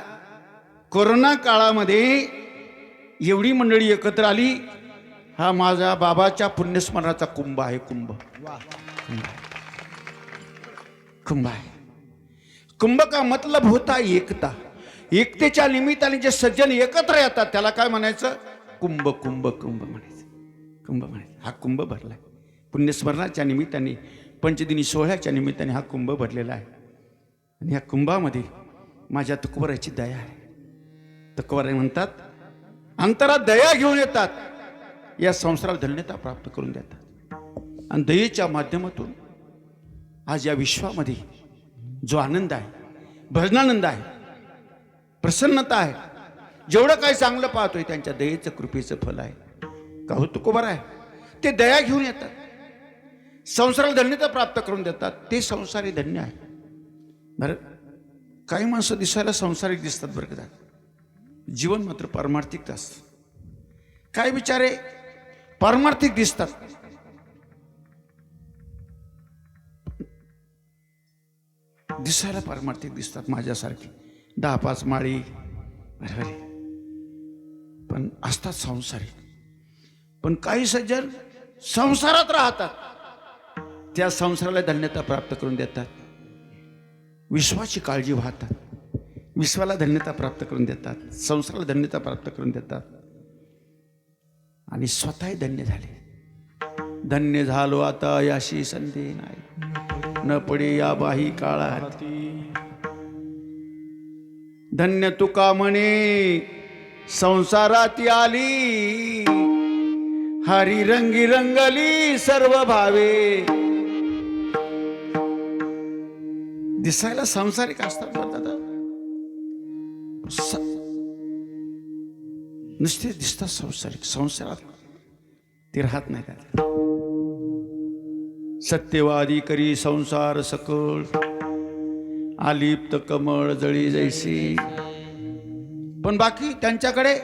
कोरोना काळामध्ये एवढी मंडळी एकत्र आली, हा माझ्या बाबाच्या पुण्यस्मरणाचा कुंभ आहे. कुंभ, कुंभ आहे. कुंभ का मतलब होता एकता. एकतेच्या निमित्ताने जे सज्जन एकत्र येतात त्याला काय म्हणायचं? कुंभ. कुंभ कुंभ म्हणायचं, कुंभ म्हणायचं. हा कुंभ भरलाय पुण्यस्मरणाच्या निमित्ताने, पंचदिनी सोहळ्याच्या निमित्ताने हा कुंभ भरलेला आहे. आणि या कुंभामध्ये माझ्या तुकोबाराची दया आहे. तुकोबाराय म्हणतात, अंतरात दया घेऊन येतात, या संसाराला धन्यता प्राप्त करून देतात. आणि दयेच्या माध्यमातून आज या विश्वामध्ये जो आनंद आहे, भजनानंद आहे, प्रसन्नता आहे, जेवढं काही चांगलं पाहतोय त्यांच्या दयेचं, कृपेचं फल आहे. का हो तुकोबाराय, ते दया घेऊन येतात, संसाराला धन्यता प्राप्त करून देतात. ते संसारी धन्य आहे. बरं, काही माणसं दिसायला संसारिक दिसतात बरं का, जीवन मात्र पारमार्थिक असतं. काय बिचारे पारमार्थिक दिसतात, दिसायला पारमार्थिक दिसतात माझ्यासारखी 10-5 माळी, बरोबर, पण असतात संसारी. पण काही सज्जन संसारात राहतात, त्या संसाराला धन्यता प्राप्त करून देतात, विश्वाची काळजी वाहतात, विश्वाला धन्यता प्राप्त करून देतात, संसाराला धन्यता प्राप्त करून देतात, आणि स्वतःही धन्य झाले. धन्य झालो आता याशी संधी नाही, न पडे या बाही काळात. धन्य तुका म्हणे संसारात आली, हरी रंगी रंगली सर्व भावे. दिसायला सांसारिक असतात बरं दादा, नुसते दिसतात सांसारिक, संसारात ते राहत नाही दादा. सत्यवादी करी संसार सकळ, आलिप्त कमळ जळी जैसी. पण बाकी त्यांच्याकडे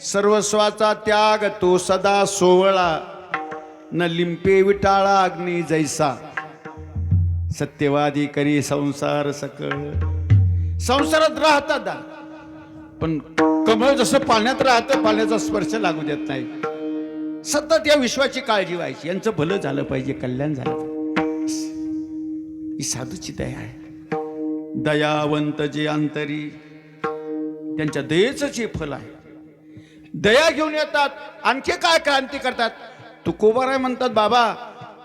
सर्वस्वाचा त्याग तो सदा सोवळा, न लिंपे विटाळा अग्नी जैसा. सत्यवादी करी संसार सकळ, संसारात राहतात दा, पण कमळ जसं पाण्यात राहतं पाण्याचा स्पर्श लागू देत नाही. सतत या विश्वाची काळजी व्हायची, यांचं भलं झालं पाहिजे, कल्याण झालं पाहिजे. ही साधूची दया आहे. दयावंत जे अंतरी, त्यांच्या दयेचं जे फल आहे. दया घेऊन येतात, आणखी काय क्रांती करतात. तुकोबाराय म्हणतात बाबा,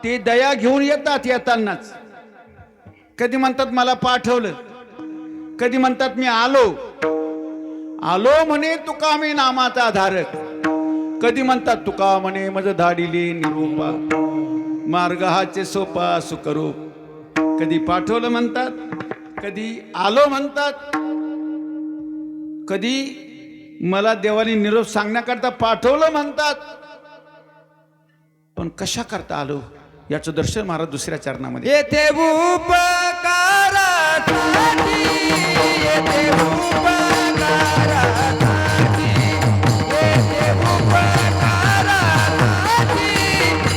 ते दया घेऊन येतात येतानाच. कधी म्हणतात मला पाठवलं, कधी म्हणतात मी आलो. आलो म्हणे तुका मी नामाचा धारक, कधी म्हणतात तुका म्हणे मज धाडिले निरूपा, मार्ग हाचे सोपा सुखरूप. कधी पाठवलं म्हणतात, कधी आलो म्हणतात, कधी मला देवाने निरोप सांगण्याकरता पाठवलं म्हणतात. पण कशा करता आलो याचं दर्शन महाराज दुसऱ्या चरणामध्ये. येथे उपकारासाठी, येथे उपकारासाठी, येथे उपकारासाठी,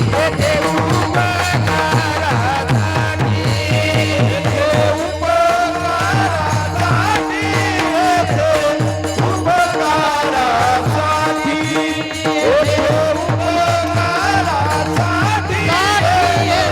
येथे उपकारासाठी, येथे उपकारासाठी, येथे उपकारासाठी,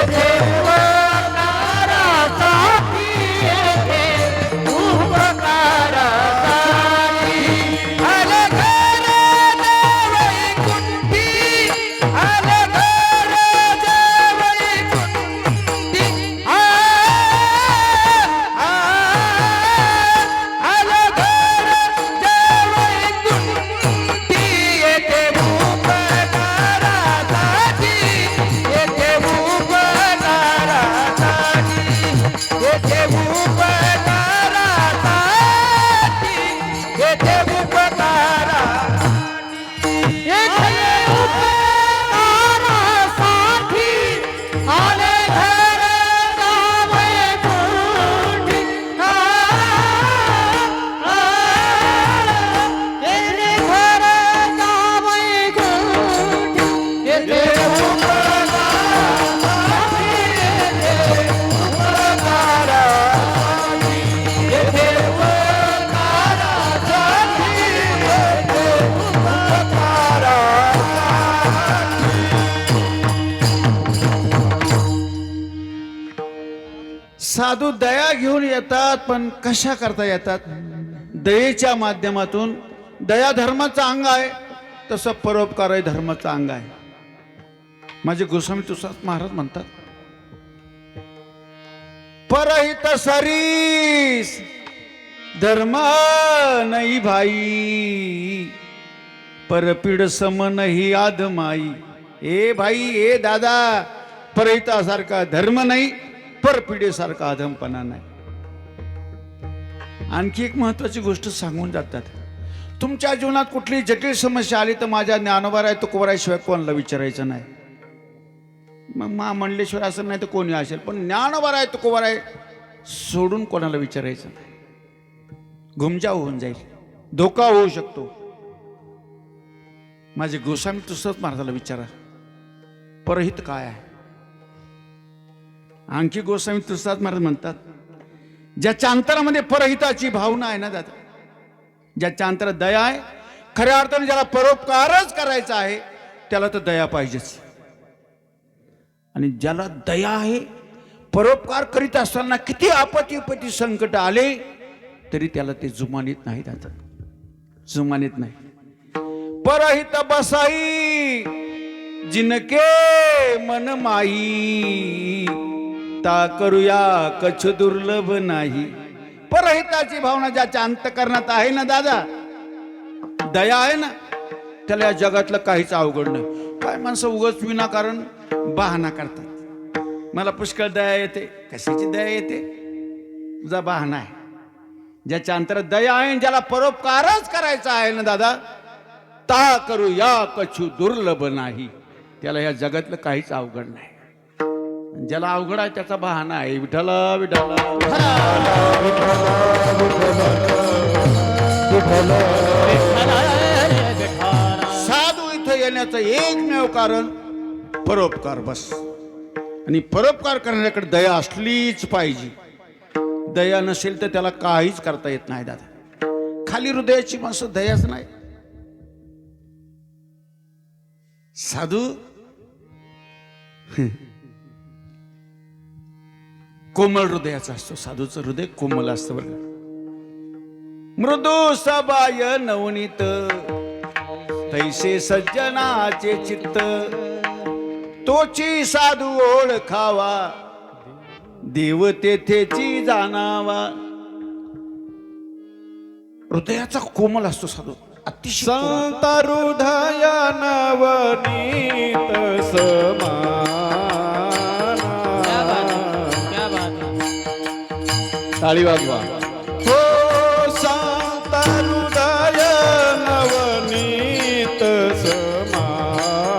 येथे साधू दया घेऊन येतात, पण कशा करता येतात. दयेच्या माध्यमातून. दया धर्माचं अंग आहे, तसं परोपकार आहे धर्माचं अंग आहे. माझे गोस्वामी तुळजादास महाराज म्हणतात, परहित सरीस धर्म नाही भाई, परपीड सम नाही आदमाई. ए भाई, ए दादा, परहितासारखा धर्म नाही, परपिढीसारखा अधमपणा नाही. आणखी एक महत्वाची गोष्ट सांगून जातात. तुमच्या जीवनात कुठली जटिल समस्या आली तर माझ्या ज्ञानोबाराय तुकोबारायशिवाय कोणाला विचारायचं नाही. मग मा म्हणल्याशिवाय असं नाही तर कोणी असेल, पण ज्ञानोबाराय तुकोबाराय सोडून कोणाला विचारायचं नाही. घुमजाव होऊन जाईल, धोका होऊ शकतो. माझे गोस्वामी तुळजादास महाराजाला विचारा, परहित काय आहे. आणखी गोस्वामी तुळजादास महाराज म्हणतात, ज्याच्या अंतरामध्ये परहिताची भावना आहे ना दादा, ज्याच्या अंतरात दया आहे, खऱ्या अर्थाने ज्याला परोपकारच करायचा आहे त्याला तर दया पाहिजेच. आणि ज्याला दया आहे, परोपकार करीत असताना किती आपत्ती संकट आले तरी त्याला ते जुमानीत नाही दादा, जुमानीत नाही. परहित बसाई जिनके मन माई, ता करूया कछ दुर्लभ नाही. परहिताची भावना ज्याच्या अंतकरणात आहे ना दादा, दया आहे ना, त्याला या जगातलं काहीच अवघड नाही. काय माणसं उगाच विनाकारण बहाणा करतात. मला पुष्कळ दया येते. कशाची दया येते? तुझा बहाणा आहे. ज्याच्या अंतरात दया आहे, ज्याला परोपकारच करायचा आहे ना दादा, ता करू या कछु दुर्लभ नाही. त्याला या जगातलं काहीच अवघड नाही. ज्याला अवघड आहे त्याचा बहाणा आहे. विठ्ठला विठ्ठला साधू इथं येण्याचं एकमेव कारण परोपकार बस. आणि परोपकार करण्याकडे दया असलीच पाहिजे. दया नसेल तर त्याला काहीच करता येत नाही दादा. खाली हृदयाची माणसं दयाच नाही. साधू कोमल हृदयाचा असतो. साधूचं हृदय कोमल असतं बरं. मृदू सबाय नवनीत तैसे सज्जनाचे चित्त, तोची साधू ओळखावा देव तेथेची जाणावा. हृदयाचा कोमल असतो साधू, अतिशय संत हृदय नवनीत टाळी वाजवा. हो संत हृदय नवनीत समाना,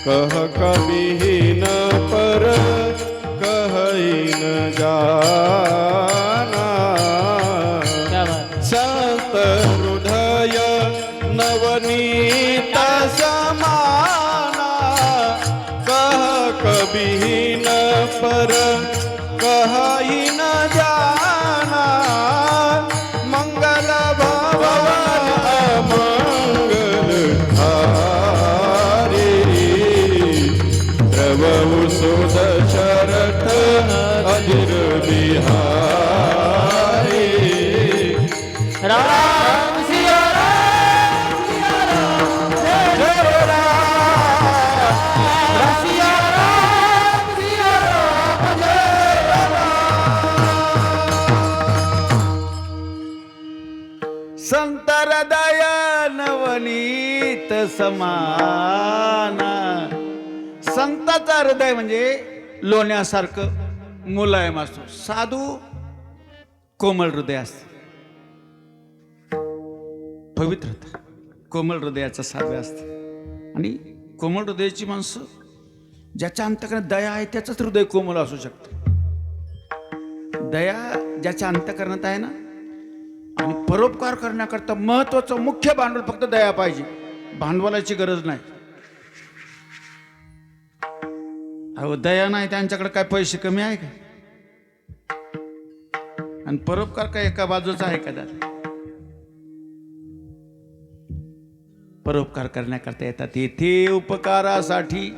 कह कबीन पर कहीन जाना. संत हृदय नवनीत समाना, कह कबीन पर कहीन जाना. मंगल भवन अमंगल हारी, द्रवहु सुध शरठ अधीर बिहारी. राम सिया राम, सिया राम, जय जय राम सिया राम, सिया राम, जय राम. संत हृदय नवनीत समाना. संताचा हृदय म्हणजे लोण्यासारखं मुलायम असतो. साधू कोमल हृदय असतं, पवित्रता कोमल हृदयाचा साधू असतं. आणि कोमल हृदयाची माणसं ज्याच्या अंतकरणात दया आहे त्याचंच हृदय कोमल असू शकतं. दया ज्याच्या अंतकरणात आहे ना, आणि परोपकार करण्याकरता महत्वाचं मुख्य भांडवल फक्त दया पाहिजे. भांडवलाची गरज नाही. अहो दया नाही त्यांच्याकडे काय पैसे कमी आहे का? आणि परोपकार काय एका बाजूचा आहे का दादा? परोपकार करण्याकरता येतात. येथे उपकारासाठी.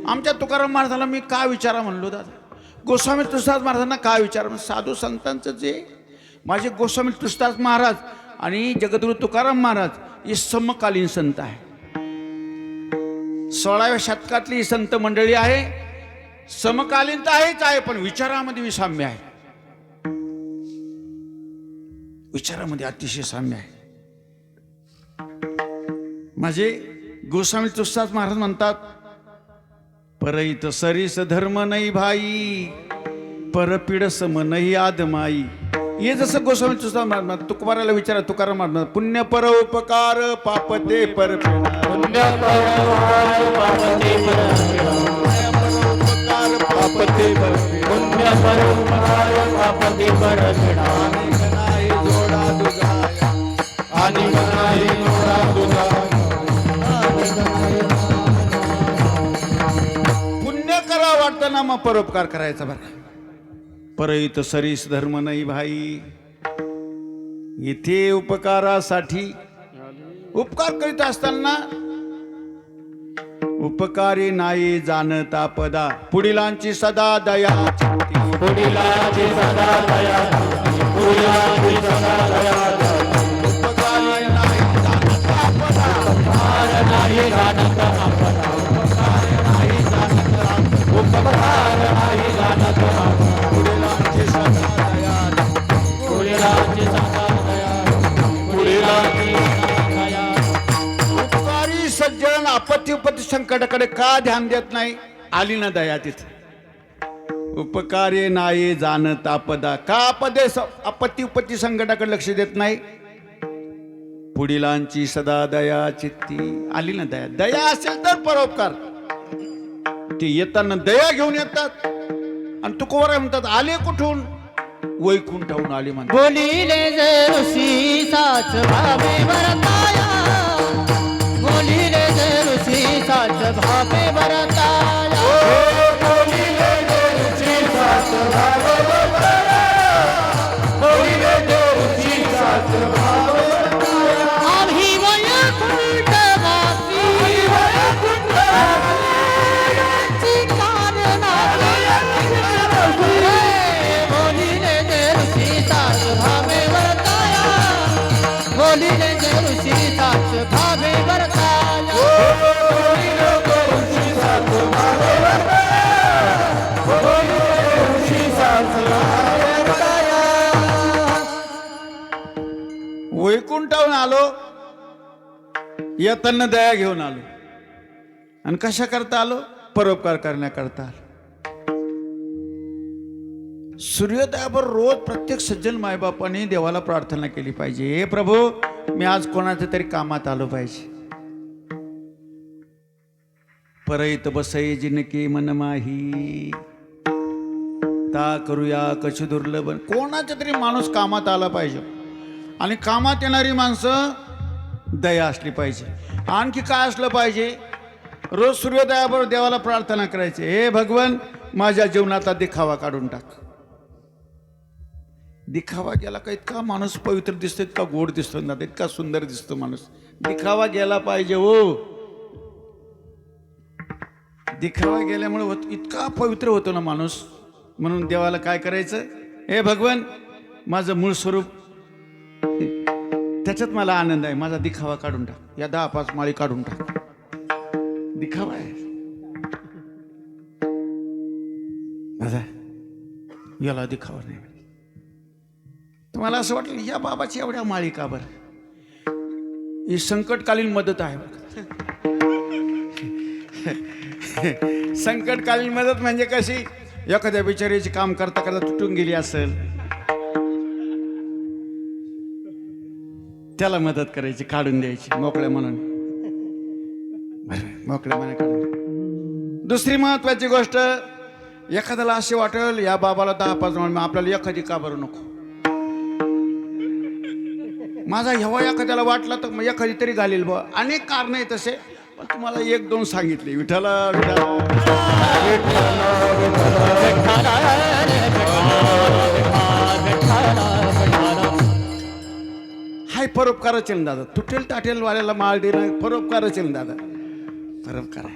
आमच्या तुकाराम महाराजांना मी का विचारा म्हणलो दादा? गोस्वामी तुळशीदास महाराजांना का विचारा? साधू संतांचं जे माझे गोस्वामी तुळशीदास महाराज आणि जगद्गुरु तुकाराम महाराज हे समकालीन संत आहे. 16व्या शतकातली संत मंडळी आहे. समकालीन तर आहेच आहे, पण विचारामध्ये विसाम्य आहे. विचारामध्ये अतिशय साम्य आहे. माझे गोस्वामी तुळशीदास महाराज म्हणतात, परहित सरीस धर्म नाही भाई, परपीड सम नाही आदमाई. हे जसं गोस्वामी तुळशीदास महाराज तुकोबाराला विचारा, तुकाराम महाराज पुण्य पर उपकार पापते पर पुण्य परोपकार पापते उपकार पापते पर पुण्य परोपकार पापते परपिडा. नाही जोडा दुजाया आणि नाही जोडा दुजाया. पुण्य करा वाटतं ना, मग परोपकार करायचा बरं. परहित सरीस धर्म नाही भाई. इथे उपकारासाठी उपकार करीत असताना उपकारी नाही जाणता पदा, पुढीलांची सदा दया चित्ती. पुढीलाची सदा दया पुढीलाची सदा दया उपकारी नाही जाणत आपला, उपकार नाही जाणत आपला उपकार नाही जाणत पुढीलांची सदा दया पुढीलाची सदा दया पुढीलाची सदा दया उपकारी सज्जन आपत्ती उपत्ती संकटाकडे का ध्यान देत नाही? आली ना दया तिथे. उपकार्य नाही जाणत आपदा, का आपत्ती उपत्ती संकटाकडे लक्ष देत नाही? पुढीलांची सदा दया चित्ती. आली ना दया. दया असेल तर परोपकार. ते येताना दया घेऊन येतात आणि तुकोबरा म्हणतात आले कुठून? वैकुंठाहून आले म्हणतात. बोलिले जे ऋषी साच भावे वरताया बोलिले जे ऋषी साच भावे वरताया बोलिले जे ऋषी साच भावे वरताया बोलिले जे ऋषी साच भावे वरताया आम्ही वैकुंठवासी वैकुंठवासी बोलिले जे ऋषी साच भावे वरताया बोलिले जे ऋषी साच भावे वरताया बोलिले जे ऋषी साच भावे वरताया बोलिले जे ऋषी साच भावे वरताया वैकुंठाहून आलो, येताना दया घेऊन आलो. आणि कशा करता आलो? परोपकार करण्याकरता आलो. सूर्योदयावर रोज प्रत्येक सज्जन मायबापाने देवाला प्रार्थना केली पाहिजे, हे प्रभू मी आज कोणाच्या तरी कामात आलो पाहिजे. परहित बसई जिनके मन माही ता करूया कशी दुर्लभ. कोणाच्या तरी माणूस कामात आला पाहिजे. आणि कामात येणारी माणसं दया असली पाहिजे. आणखी काय असलं पाहिजे? रोज सूर्योदयाबरोबर देवाला प्रार्थना करायची, हे भगवान माझ्या जीवनातला दिखावा काढून टाक. दिखावा गेला का इतका माणूस पवित्र दिसतो, इतका गोड दिसतो ना, इतका सुंदर दिसतो माणूस. दिखावा गेला पाहिजे हो. दिखावा गेल्यामुळे इतका पवित्र होतो ना माणूस. म्हणून देवाला काय करायचं? हे भगवान माझं मूळ स्वरूप, त्याच्यात मला आनंद आहे, माझा दिखावा काढून टाक. या 10-5 माळी काढून टाक. दिखावा आहे माझा, याला दिखावा नाही. तुम्हाला असं वाटलं या बाबाची एवढ्या माळी का बरं? ही संकटकालीन मदत आहे. संकटकालीन मदत म्हणजे कशी? एखाद्या बिचारीचे काम करता करता तुटून गेली असेल, त्याला मदत करायची, काढून द्यायची मोकळ्या मनाने. मोकळ्या मनाने काढून. दुसरी महत्वाची गोष्ट, एखाद्याला असे वाटेल या बाबाला 10-5 माळ, आपल्याला एखादी का बरं नको? माझा हवा एखाद्याला वाटला तर मग एखादी तरी घालील बा. अनेक कारण आहे तसे, पण तुम्हाला 1-2 सांगितले. विठ्ठला हाय परोपकारच आहे ना दादा. तुटेल टाटेल वाल्याला माळ देणं परोपकारच आहे ना दादा. परोपकार आहे.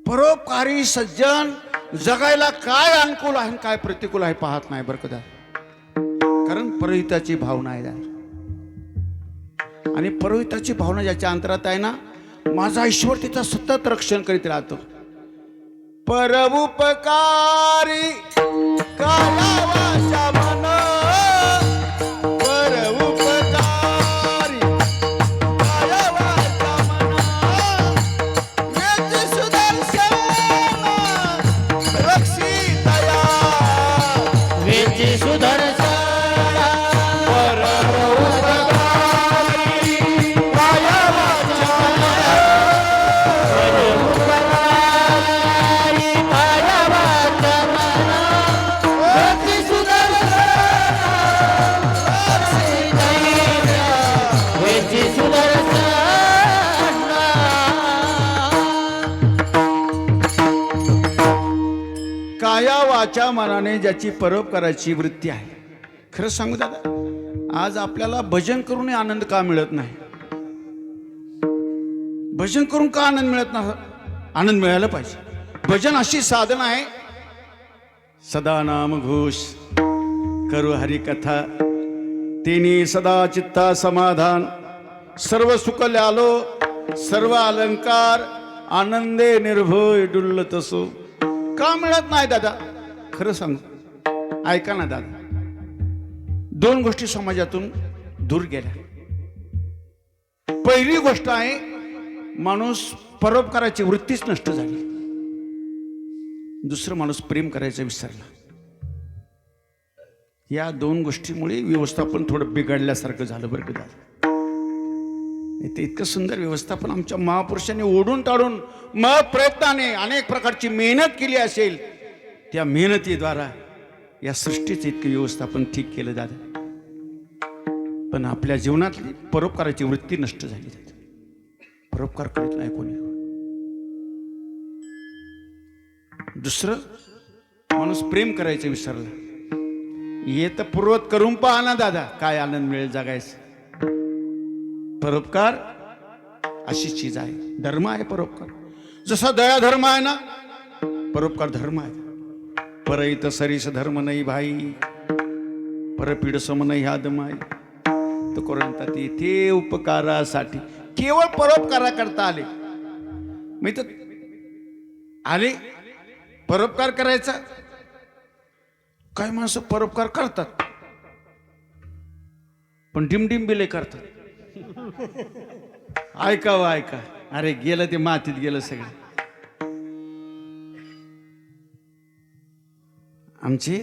परोपकारी सज्जन जगायला काय अनुकूल आहे काय प्रतिकूल आहे पाहत नाही बरं का दादा. कारण परहिताची भावना आहे दादा. आणि परहिताची भावना ज्याच्या अंतरात आहे ना, माझा ईश्वर तिचा सतत रक्षण करीत राहतो. परोपकारी काया वाचा मन, परोपकारी काया वाचा मन, वेद सुदर्शन रक्षितया, वेद सुदर्शन काया वाचा मनाने ज्याची परोपकाराची वृत्ती आहे. खरं सांगू दादा, आज आपल्याला भजन करूनही आनंद का मिळत नाही? भजन करून का आनंद मिळत नाही? आनंद मिळायला पाहिजे. भजन अशी साधन आहे सदा नाम घोष करू हरिकथा तिनी सदा चित्ता समाधान सर्व सुख ल्यालो सर्व अलंकार आनंदे निर्भय डुल्लत असो. का मिळत नाही दादा? खरं सांगू, ऐका ना दादा, दोन गोष्टी समाजातून दूर गेल्या. पहिली गोष्ट आहे, माणूस परोपकाराची वृत्तीच नष्ट झाली. दुसरं, माणूस प्रेम करायचं विसरला. या दोन गोष्टीमुळे व्यवस्थापन थोडं बिघडल्यासारखं झालं बरं का. ते इतकं सुंदर व्यवस्थापन आमच्या महापुरुषांनी ओढून ताडून मग प्रयत्नाने अनेक प्रकारची मेहनत केली असेल, त्या मेहनतीद्वारा या सृष्टीचं इतकं व्यवस्थापन ठीक केलं दादा. पण आपल्या जीवनातली परोपकाराची वृत्ती नष्ट झाली. परोपकार करत नाही कोणी. दुसरं, माणूस प्रेम करायचं विसरला. हे तर पूर्वत करून पहा ना दादा, काय आनंद मिळेल जगायचं. परोपकार अशी चीज आहे, धर्म आहे परोपकार. जसा दया धर्म आहे ना, परोपकार धर्म आहे. परहित सरीस धर्म नाही भाई, परपीड सम नाही आदम आहे. तर कोणतात ते उपकारासाठी केवळ परोपकारा करता आले. मी तर आले परोपकार करायचा. काही माणसं परोपकार करतात पण डिमडिंबिले करतात. ऐकावं ऐका, अरे गेलं ते मातीत गेलं सगळं. आमचे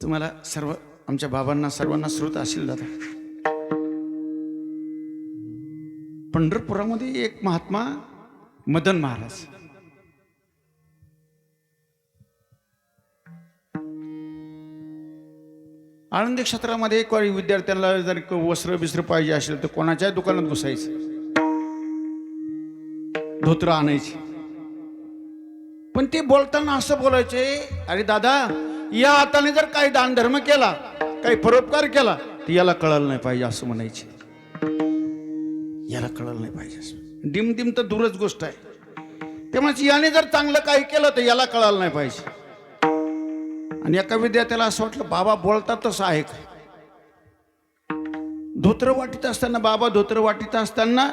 तुम्हाला सर्व आमच्या बाबांना सर्वांना श्रोत असेल दादा. पंढरपुरामध्ये एक महात्मा मदन महाराज, आनंदी क्षेत्रामध्ये कोणी विद्यार्थ्यांना जर वस्त्र बिस्त्र पाहिजे असेल तर कोणाच्याही दुकानात घुसायचं, धोत्र आणायची. पण ते बोलताना असं बोलायचे, अरे दादा, या हाताने जर काही दान धर्म केला, काही परोपकार केला, तर याला कळलं नाही पाहिजे असं म्हणायचे. याला कळलं नाही पाहिजे. डिम तर दूरच गोष्ट आहे. त्यामुळे याने जर चांगलं काही केलं तर याला कळलं नाही पाहिजे. आणि एका विद्यार्थ्याला असं वाटलं, बाबा बोलतात तसं आहे का? धोत्र वाटीत असताना, बाबा धोत्र वाटीत असताना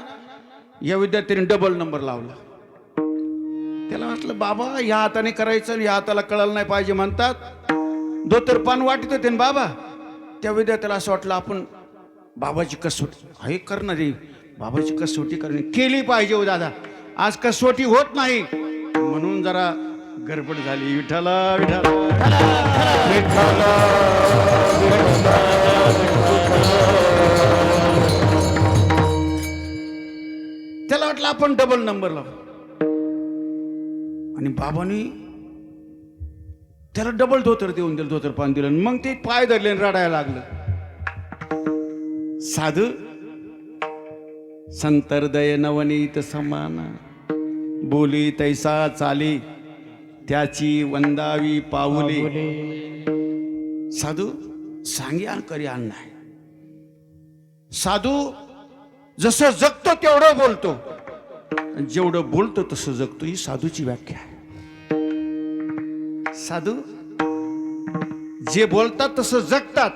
या विद्यार्थ्याने डबल नंबर लावला. त्याला वाटलं, बाबा या हाताने करायचं, या हाताला कळलं नाही पाहिजे म्हणतात, धोतर पान वाटीत होते ना बाबा. त्या विद्यार्थ्याला असं वाटलं, आपण बाबाची कसोटी हे करणारी, बाबाची कसोटी करणे केली पाहिजे हो दादा. आज कसोटी होत नाही म्हणून जरा गडबड झाली. विठ्ठला विठ्ठला विठ्ठला. त्याला वाटलं आपण डबल नंबर लावू. आणि बाबांनी त्याला डबल धोतर देऊन दिलं, धोतर पान दिलं. मग ते पाय धरले आणि रडायला लागलं. साधू संतर्दय नवनीत समान, बोली तैसा चाली त्याची वंदावी पाऊले. साधू सांगे आण करी आण नाही. साधू जसं जगतो तेवढं बोलतो, जेवढं बोलतो तसं जगतो, ही साधूची व्याख्या आहे. साधू जे बोलतात तसं जगतात,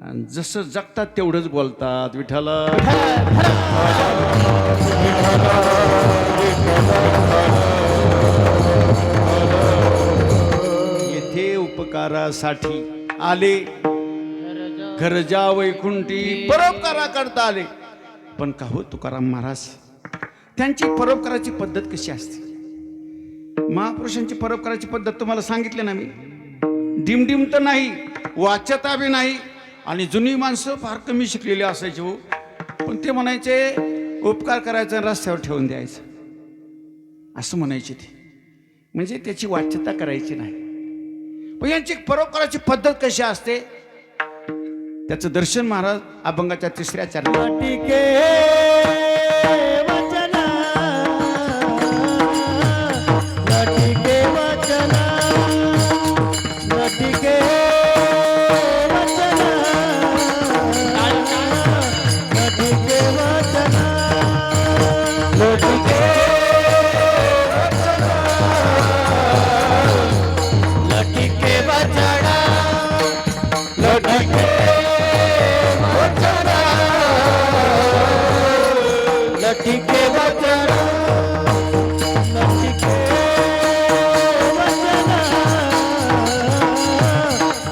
आणि जसं जगतात तेवढंच बोलतात. विठ्ठला येथे उपकारासाठी आले, घर जा वैकुंठी परोपकारा करता आले. पण का हो तुकाराम महाराज, त्यांची परोपकाराची पद्धत कशी असते? महापुरुषांची परोपकाराची पद्धत तुम्हाला सांगितली ना मी. डिमडिम तर नाही, वाच्यता बी नाही. आणि जुनी माणसं फार कमी शिकलेली असायची हो. पण ते म्हणायचे उपकार करायचा रस्त्यावर ठेवून द्यायचं असं म्हणायचे ते. म्हणजे त्याची वाच्यता करायची नाही. पण यांची परोपकाराची पद्धत कशी असते त्याचं दर्शन महाराज अभंगाच्या 3ऱ्या चरणात. लटिके वचन लटिके वचन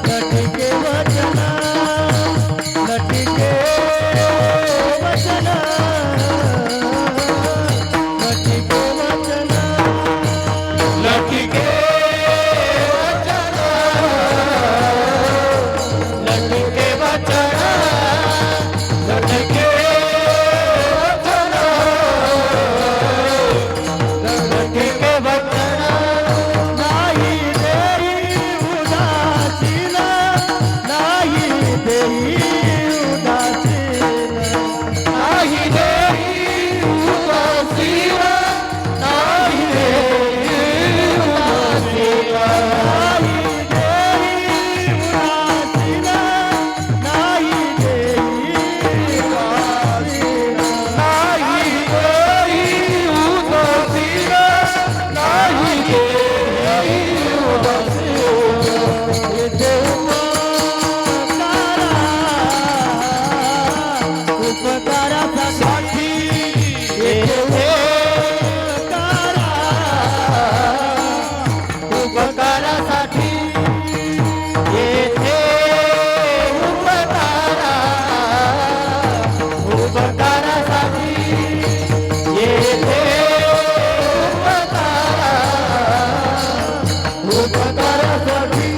लटिके वचन लटिके वचन लटिके वचन लटिके वचन लटिके वचन लटिके वचन लटिके वचन नाही देई उदासीन नाही देई उदासीन नाही देई उदासीन नाही देई उदासीन नाही देई उदासीन नाही देई उदासीन नाही देई उदासीन नाही देई उपकारासाठी उपकारासाठी येथे उपकारासाठी येथे उपकारासाठी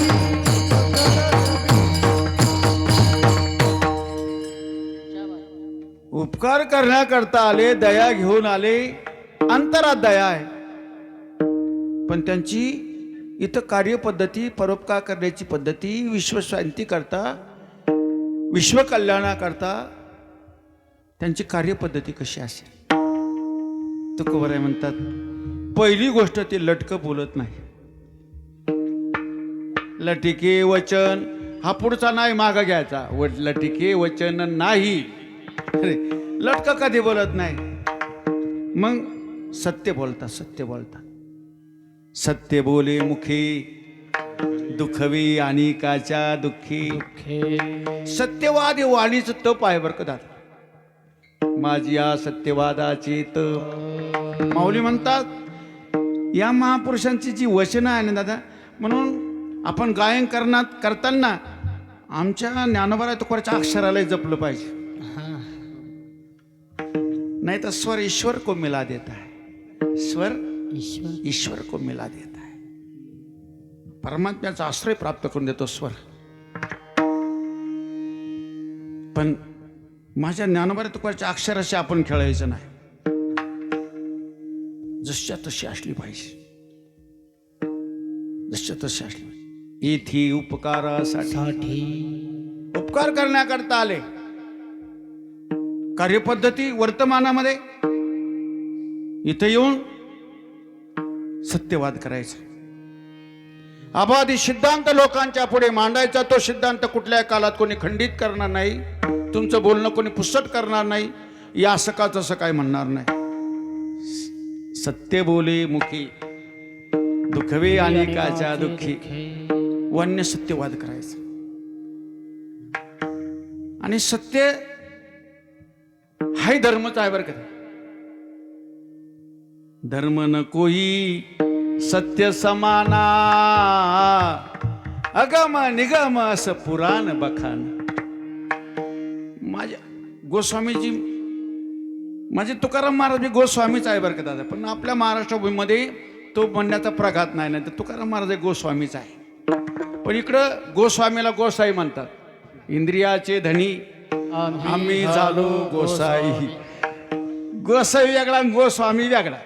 उपकार करण्याकरता आले, दया घेऊन आले, अंतरात दया आहे, पण त्यांची इथं कार्यपद्धती, परोपकार करण्याची पद्धती, विश्वशांती करता, विश्वकल्याणाकरता त्यांची कार्यपद्धती कशी असेल. तुकोबराय म्हणतात, पहिली गोष्ट ते लटकं बोलत नाही. लटिके वचन हा पुढचा नाही, मागा घ्यायचा. लटिके वचन नाही. अरे लटकं कधी बोलत नाही. मग सत्य बोलतात, सत्य बोलतात. सत्य बोले मुखी दुखवी अनेकाच्या दुःखी. सत्यवादी वाणीचं तप आहे बरं का दादा. माझी या सत्यवादाची तप. माऊली म्हणतात या महापुरुषांची जी वचनं आहे ना दादा, म्हणून आपण गायन करताना आमच्या ज्ञानोबा तुकोबाच्या अक्षराला जपलं पाहिजे. नहीं तो स्वर ईश्वर को मिला देता है. स्वर ईश्वर को मिला देता है. परमात्म्याचा आश्रय प्राप्त करून देतो स्वर. पण माझ्या ज्ञानोबा तुकोबाच्या अक्षराशी आपण खेळायचं नाही. जशा तशी असली पाहिजे, जशा तशी असली पाहिजे. इथे उपकारासाठी उपकार करण्याकरता आले. कार्यपद्धती वर्तमानामध्ये इथं येऊन सत्यवाद करायचा. अबाधी सिद्धांत लोकांच्या पुढे मांडायचा. तो सिद्धांत कुठल्या काळात कोणी खंडित करणार नाही. तुमचं बोलणं कोणी पुसट करणार नाही. या सका तसं काय म्हणणार नाही. सत्य बोले मुखी दुखवे अनेकाच्या दुःखी. वन्य सत्यवाद करायचा. आणि सत्य हाही धर्मच आहे बरं का. धर्म न कोई सत्य समाना अगम निगम असं पुराण बखान. माझ्या गोस्वामीजी माझे तुकाराम महाराज गोस्वामीच आहे बरं का दादा. पण आपल्या महाराष्ट्रामध्ये तो म्हणण्याचा प्रघात नाही. नाही तर तुकाराम महाराज गोस्वामीच आहे. पण इकडं गोस्वामीला गोसाई म्हणतात. इंद्रियाचे धनी आम्ही झालो गोसाई. गोसाई वेगळा, गोस्वामी वेगळा.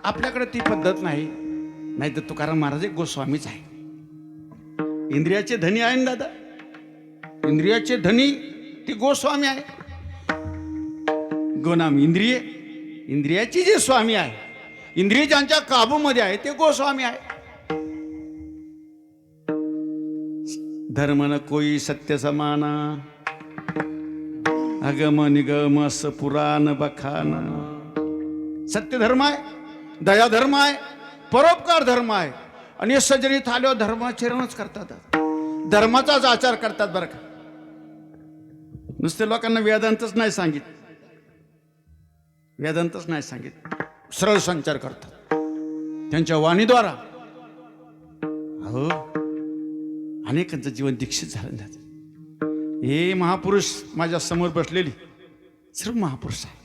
आपल्याकडे ती पद्धत नाही. नाही तर तुकाराम महाराज गोस्वामीच आहे. इंद्रियाचे धनी आहे ना दादा. इंद्रियाचे धनी ती गोस्वामी आहे. गोनाम इंद्रिय, इंद्रियाची जे स्वामी आहे, इंद्रिय ज्यांच्या काबूमध्ये आहे ते गोस्वामी आहे. धर्म न कोई सत्य समाना अगम निगम स पुराण बखान. सत्य धर्म आहे, दया धर्म आहे, परोपकार धर्म आहे. आणि सजनीत आल्यावर धर्माचरणच करतात, धर्माचाच आचार करतात बरं का. नुसते लोकांना वेदांतच नाही सांगित सरळ संचार करतात त्यांच्या वाणीद्वारा. अहो अनेकांचं जीवन दीक्षित झालं जातं. हे महापुरुष माझ्या समोर बसलेली सर्व महापुरुष आहे.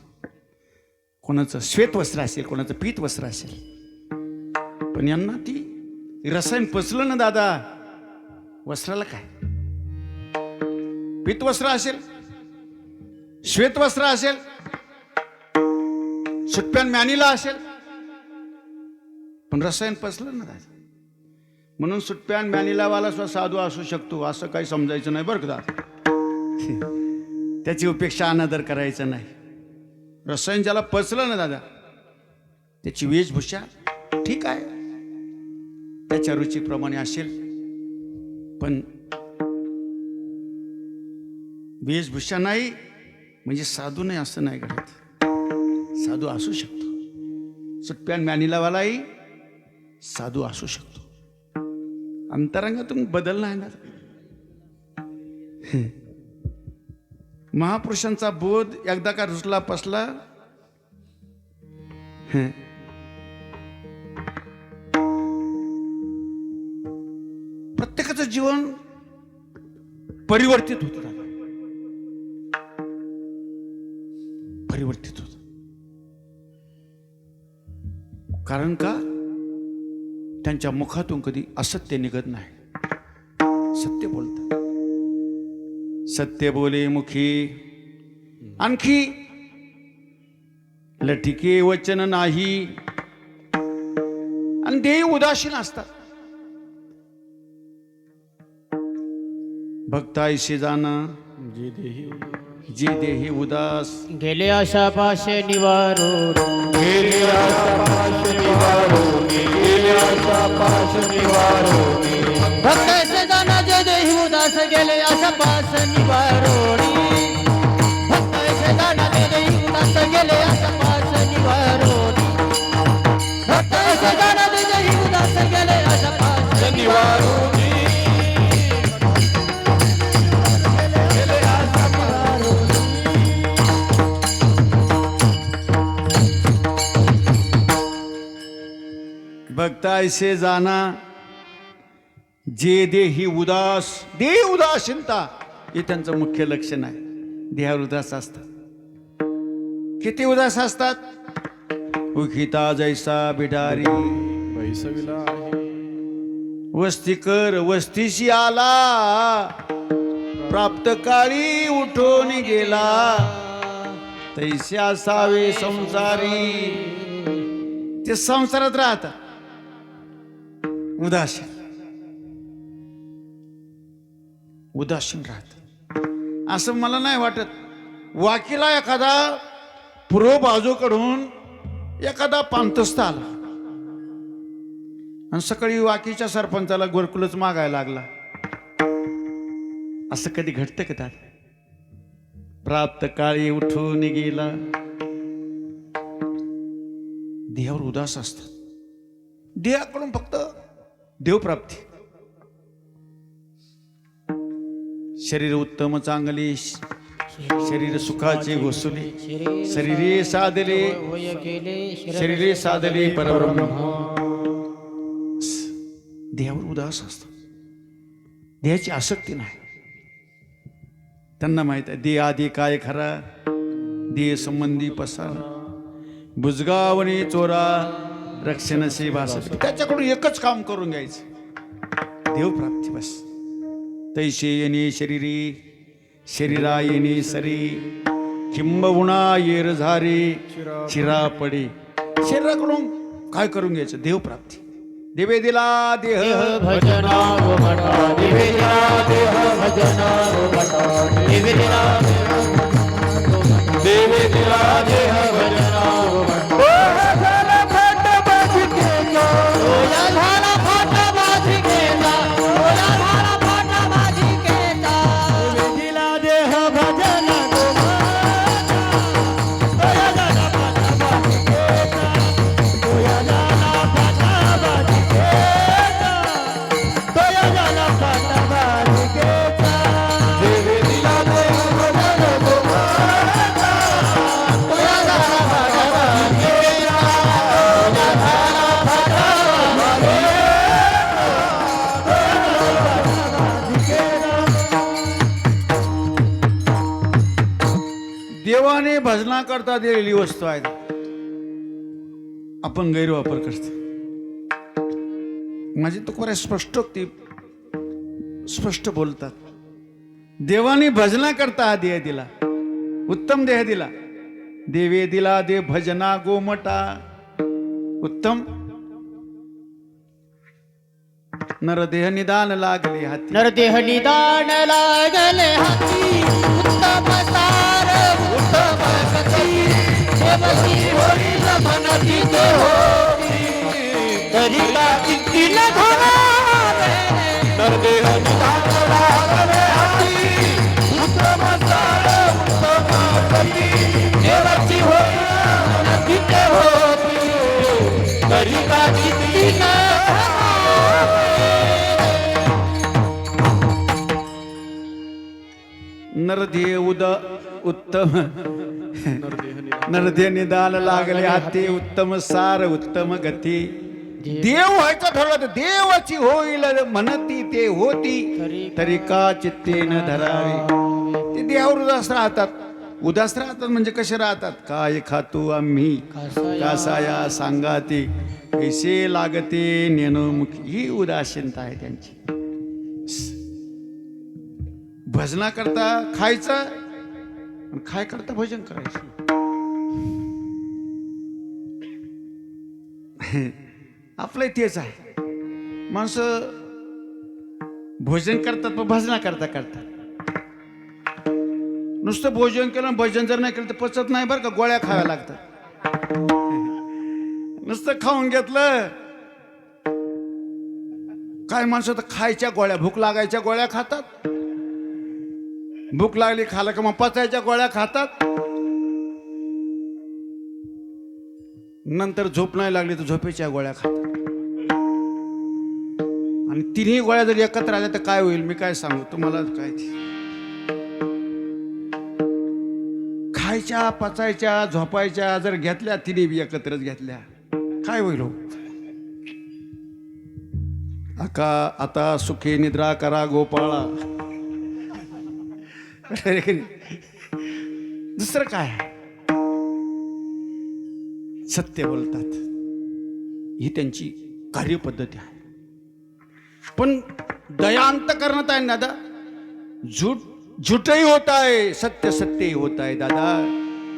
कोणाचं श्वेत वस्त्र असेल, कोणाचं पीत वस्त्र असेल, पण यांना ती रसायन पचलं ना दादा. वस्त्राला काय, पीत वस्त्र असेल, श्वेत वस्त्र असेल, सुटप्यान म्यानीला असेल, पण रसायन पचलं ना दादा. म्हणून सुटप्यान म्यानीलावाला सुद्धा साधू असू शकतो असं काही समजायचं नाही बरं का दादा. त्याची उपेक्षा अनादर करायचा नाही. रसायन ज्याला पचलं ना दादा, त्याची वेशभूषा ठीक आहे, त्याच्या रुचीप्रमाणे असेल, पण वेशभूषा नाही म्हणजे साधू नाही असं नाही घडत. साधू असू शकतो, सुटप्यान म्यानीलावालाही साधू असू शकतो. अंतरंगातून बदल नाही ना. महापुरुषांचा बोध एकदा का रुजला पसला, प्रत्येकाचं जीवन परिवर्तित होत. परिवर्तित होत. कारण का, त्यांच्या मुखातून कधी असत्य निघत नाही, सत्य बोलतात. सत्य बोले मुखी आणखी लठिके वचन नाही, आणि देही उदासीन असतात. भक्ताईशी जाणं जे देही उदास, गेले आशा पाशे निवारून, गेले आशा पाश निवारून, गेले आशा पाश निवारून. भक्ताचे जाना जे देही उदास, गेले आशा पाश निवारोणी. भक्ताचे जाना जे देही उदास, गेले आशा पाश निवारोणी. भक्ताचे जाना जे देही उदास, गेले आशा पाश निवारून. भक्ता ऐसे जाना जे देही उदास. देही उदासीनता हे त्यांचं मुख्य लक्षण आहे. देहावर उदास असतात. किती उदास असतात? उखिता जैसा बिडारी, पैसविला वस्ती कर वस्तीशी आला, प्राप्त काळी उठून गेला, तैसे असावे संसारी. ते संसारात राहतात उदासीन राहत. असं मला नाही वाटत. वाकीला एखादा पूर्व बाजूकडून एखादा पांतस्थ आला आणि सकाळी वाकीच्या सरपंचाला गोरकुलच मागायला लागला, असं कधी घडतं का त्यात? प्राप्त काळी उठून गेला. देहावर उदास असतात. देहाकडून फक्त देवप्राप्ती. शरीर उत्तम चांगले, शरीर सुखाचे घोसले, शरीरे साधले, शरीरे साधले परब्रह्म. देहावर उदास असतात. देहाची आसक्ती नाही. त्यांना माहित आहे देह आधी काय खरा, देह संबंधी पसारा, बुजगावणे चोरा, रक्षणसे भास. त्याच्याकडून एकच काम करून घ्यायचं, देवप्राप्ती बस. तैसे येणे शरीरी, शरीरा येणे सरी, किंबहुना येर झारे, चिरा पडे. शरीराकडून काय करून घ्यायचं? देवप्राप्ती. देवे दिला देह भजना मटा, देवे दिला देह भजना मटा, देवे दिला देवे दिला देह भजना. देवे दिला देह भजना देवाने भजना करता दिलेली वस्तू आहे, आपण गैरवापर करतो. माझी तुकोबा स्पष्टोक्ती स्पष्ट बोलतात. देवाने भजना करता हा देह दिला, उत्तम देह दिला. देवे दिला दे भजना गोमटा उत्तम. नरदेह निदान लागले हाती. नरदेह निदान लागले हाती, उत्तम सार उत्तम गती. देवकी होईल म्हणती ते होती, तरी का किती न घालावे. नरदेह निदान लागले हाती, उत्तम सार उत्तम गती. देवकी होईल म्हणती ते होती, तरी का किती न नरदेह उत्तम. नरदेह निदान लागले हाती, उत्तम सार उत्तम गती. देव व्हायचं ठरवलं तर देवाची होईल म्हणती ते होती, तरी का चित्ते न धरावे. ते देवावर उदास राहतात. उदास राहतात म्हणजे कसे राहतात. काय खातो आम्ही कासाया सांगाते, पैसे लागते नेणमुखी. ही उदासीनता आहे त्यांची. भजना करता खायचं, खाय करता भजन करायचं. आपलं तेच आहे. माणसं भोजन करतात पण भजना करता करतात. नुसतं भोजन केलं, भजन जर नाही केलं तर पचत नाही बरं का. गोळ्या खाव्या लागतात. नुसतं खाऊन घेतलं काय माणसं तर खायच्या गोळ्या, भूक लागायच्या गोळ्या खातात. भूक लागली खाला का मग पचायच्या गोळ्या खातात. नंतर झोप नाही लागली तर झोपेच्या गोळ्या खातात. आणि तिन्ही गोळ्या जर एकत्र आल्या तर काय होईल मी काय सांगू तुम्हाला. काय खायच्या पचायच्या झोपायच्या जर घेतल्या तिन्ही बी एकत्रच घेतल्या काय होईल हो. आता सुखी निद्रा करा गोपाळा. दुसरं काय सत्य बोलतात, ही त्यांची कार्यपद्धती आहे. पण दयांत करण्यात आहे दादा. झूठही होत आहे, सत्य सत्यही होत आहे दादा.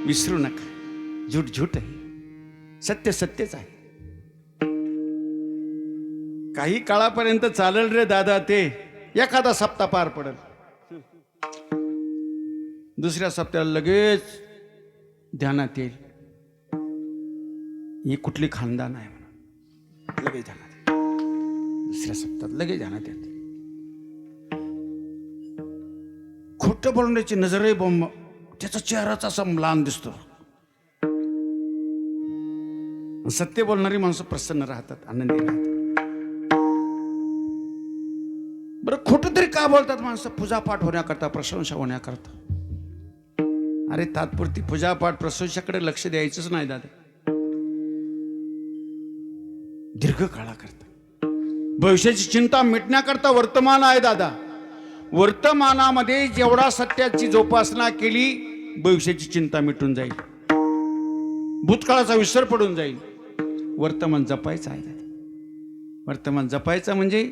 विसरू नका. झूठ आहे, सत्य सत्यच आहे. काही काळापर्यंत चालेल रे दादा ते. एखादा सप्ताह पार पडेल, दुसऱ्या सप्त्याला लगेच ध्यानात येईल ही कुठली खानदान आहे म्हणून. लगेच ध्यानात येईल. दुसऱ्या सप्त्यात लगेच ध्यानात येते. खोटं बोलण्याची नजरही बॉम्ब. त्याचा चेहराच असा म्लान दिसतो. सत्य बोलणारी माणसं प्रसन्न राहतात, आनंदी राहतात. बरं खोटं तरी का बोलतात माणसं. पूजापाठ होण्याकरता, प्रशंसा होण्याकरता. अरे तात्पुरती पूजापाठ प्रशंसाकडे लक्ष द्यायचंच नाही दादा. दीर्घकाळाकरता भविष्याची चिंता मिटण्याकरता वर्तमान आहे दादा. वर्तमानामध्ये जेवढा सत्याची जोपासना केली भविष्याची चिंता मिटून जाईल, भूतकाळाचा विसर पडून जाईल. वर्तमान जपायचं आहे दादा. वर्तमान जपायचं म्हणजे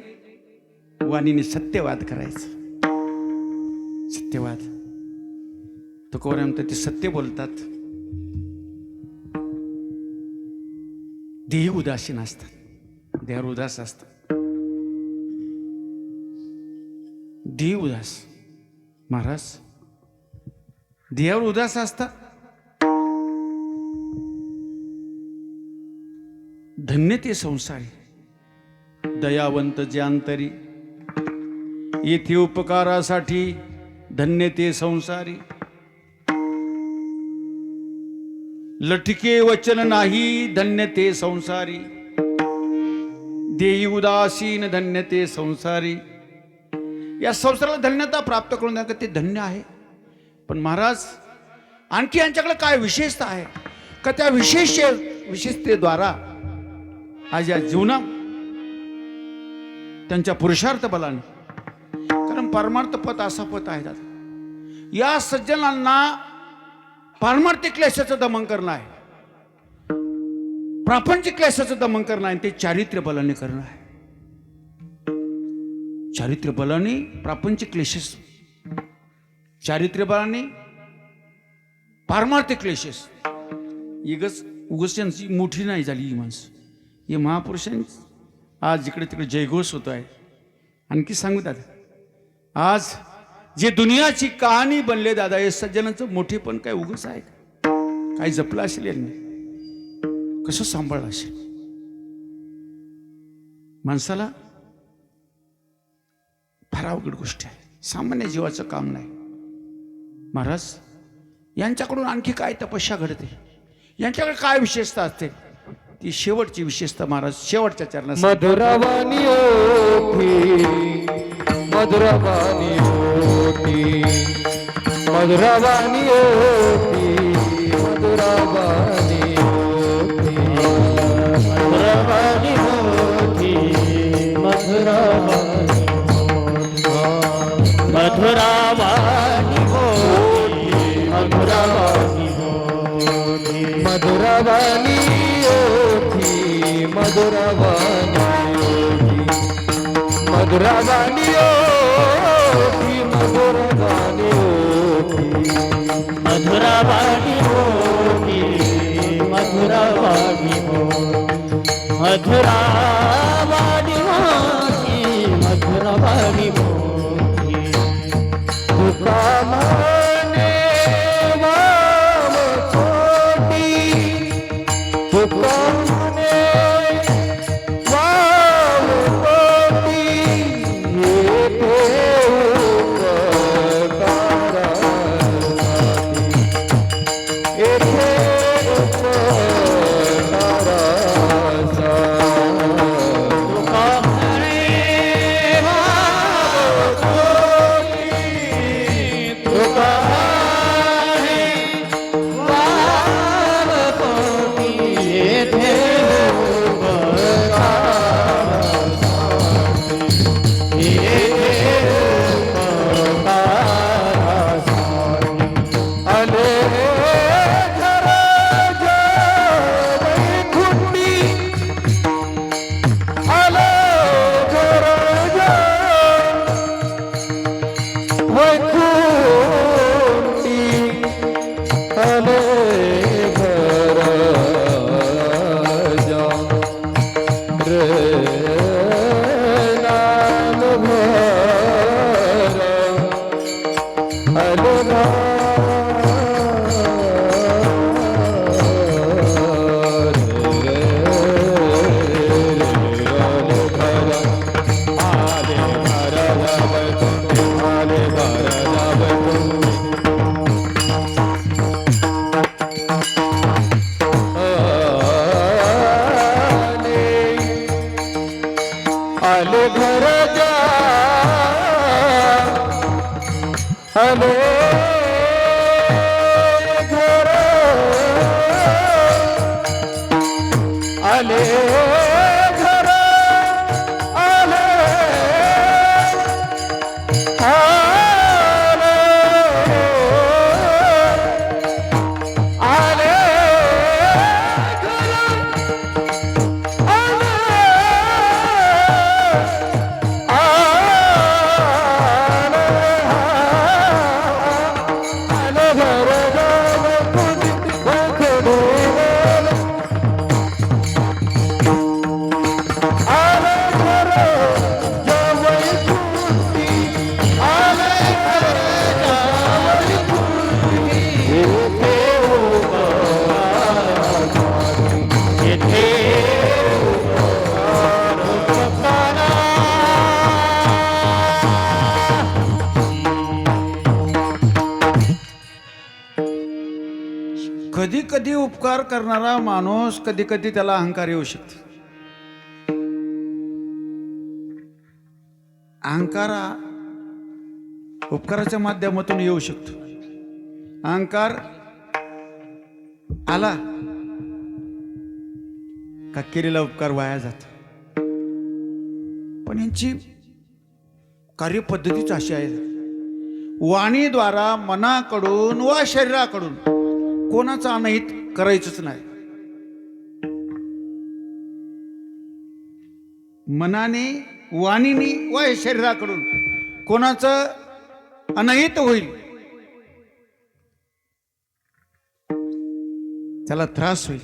वाणीने सत्यवाद करायचं. सत्यवाद तुकोबा म्हणतात ते सत्य बोलतात. देह उदासीन असतात, देहावर उदास असतात. देह उदास महाराज देहावर उदास असतात. धन्य ते संसारी दयावंत जे अंतरी. येथे उपकारासाठी धन्य ते संसारी. लटके वचन नाही धन्य ते संसारी. देई उदासीन धन्य ते संसारी. या संसाराला धन्यता प्राप्त करून द्या ते धन्य आहे. पण महाराज आणखी यांच्याकडे काय विशेषता आहे का त्या विशेषतेद्वारा आज या जीवना त्यांच्या पुरुषार्थ बलाने. कारण परमार्थ पथ असा पथ आहे दादा. या सज्जनांना पारमार्थिक क्लेशाचं दमन करणं आहे, प्रापंचिक क्लेशाचं दमन करणं आहे, ते चारित्र्य बलाने करणं आहे. चारित्र्य बलाने प्रापंचिक क्लेशस, चारित्र्य बलाने पारमार्थिक क्लेशस. उगस मोठी नाही झाली ही माणसं. हे महापुरुषांची आज जिकडे तिकडे जयघोष होतो आहे. आणखी सांगू दादा, आज जे दुनियाची कहाणी बनले दादा, हे सज्जनांचं मोठेपण काय उगस आहे का? काय जपलं असेल यांनी, कसं सांभाळलं असेल माणसाला. फार अवघड गोष्ट आहे, सामान्य जीवाचं काम नाही. महाराज यांच्याकडून आणखी काय तपस्या घडते, यांच्याकडे काय विशेषता असते, ती शेवटची विशेषता महाराज शेवटच्या चरणात. मधुरवाणी ओठी, मधुरवाणी ओठी, मधुरवाणी ओठी, मधुरवाणी ओठी, मधुरवाणी होती, मधुरवाणी, मधुरवाणी होती, मधुरवाणी होती, मधुरवाणी ओठी, मधुरवाणी ओठी, मधुरवाणी ओठी, मधुरवाणी ओठी, मधुरवाणी होती, मधुरवाणी होती, मधुरवाणी होती, मधुरवाणी होती. तुका म्हणे वाव कोटी, तुका म्हणे वाव कोटी, येथे उपकारासाठी, येथे उपकारासाठी. तुका म्हणे वाव कोटी, तुका म्हणे वाव कोटी, येथे उपकारासाठी, येथे उपकारासाठी. आले घर वैकुंठी, आले घर वैकुंठी, आले घर रे नाम भर, आले आले घर जा, आले घर, आले घर, आले आले कधी कधी उपकार करणारा माणूस कधी कधी त्याला अहंकार येऊ शकतो. अहंकार उपकाराच्या माध्यमातून येऊ शकतो. अहंकार आला का केलेला उपकार वाया जातो. पण यांची कार्यपद्धतीच अशी आहे, वाणीद्वारा, मनाकडून वा शरीराकडून कोणाचं अनहित करायचंच नाही. मनाने वाणीने व शरीराकडून कोणाचं अनहित होईल त्याला त्रास होईल.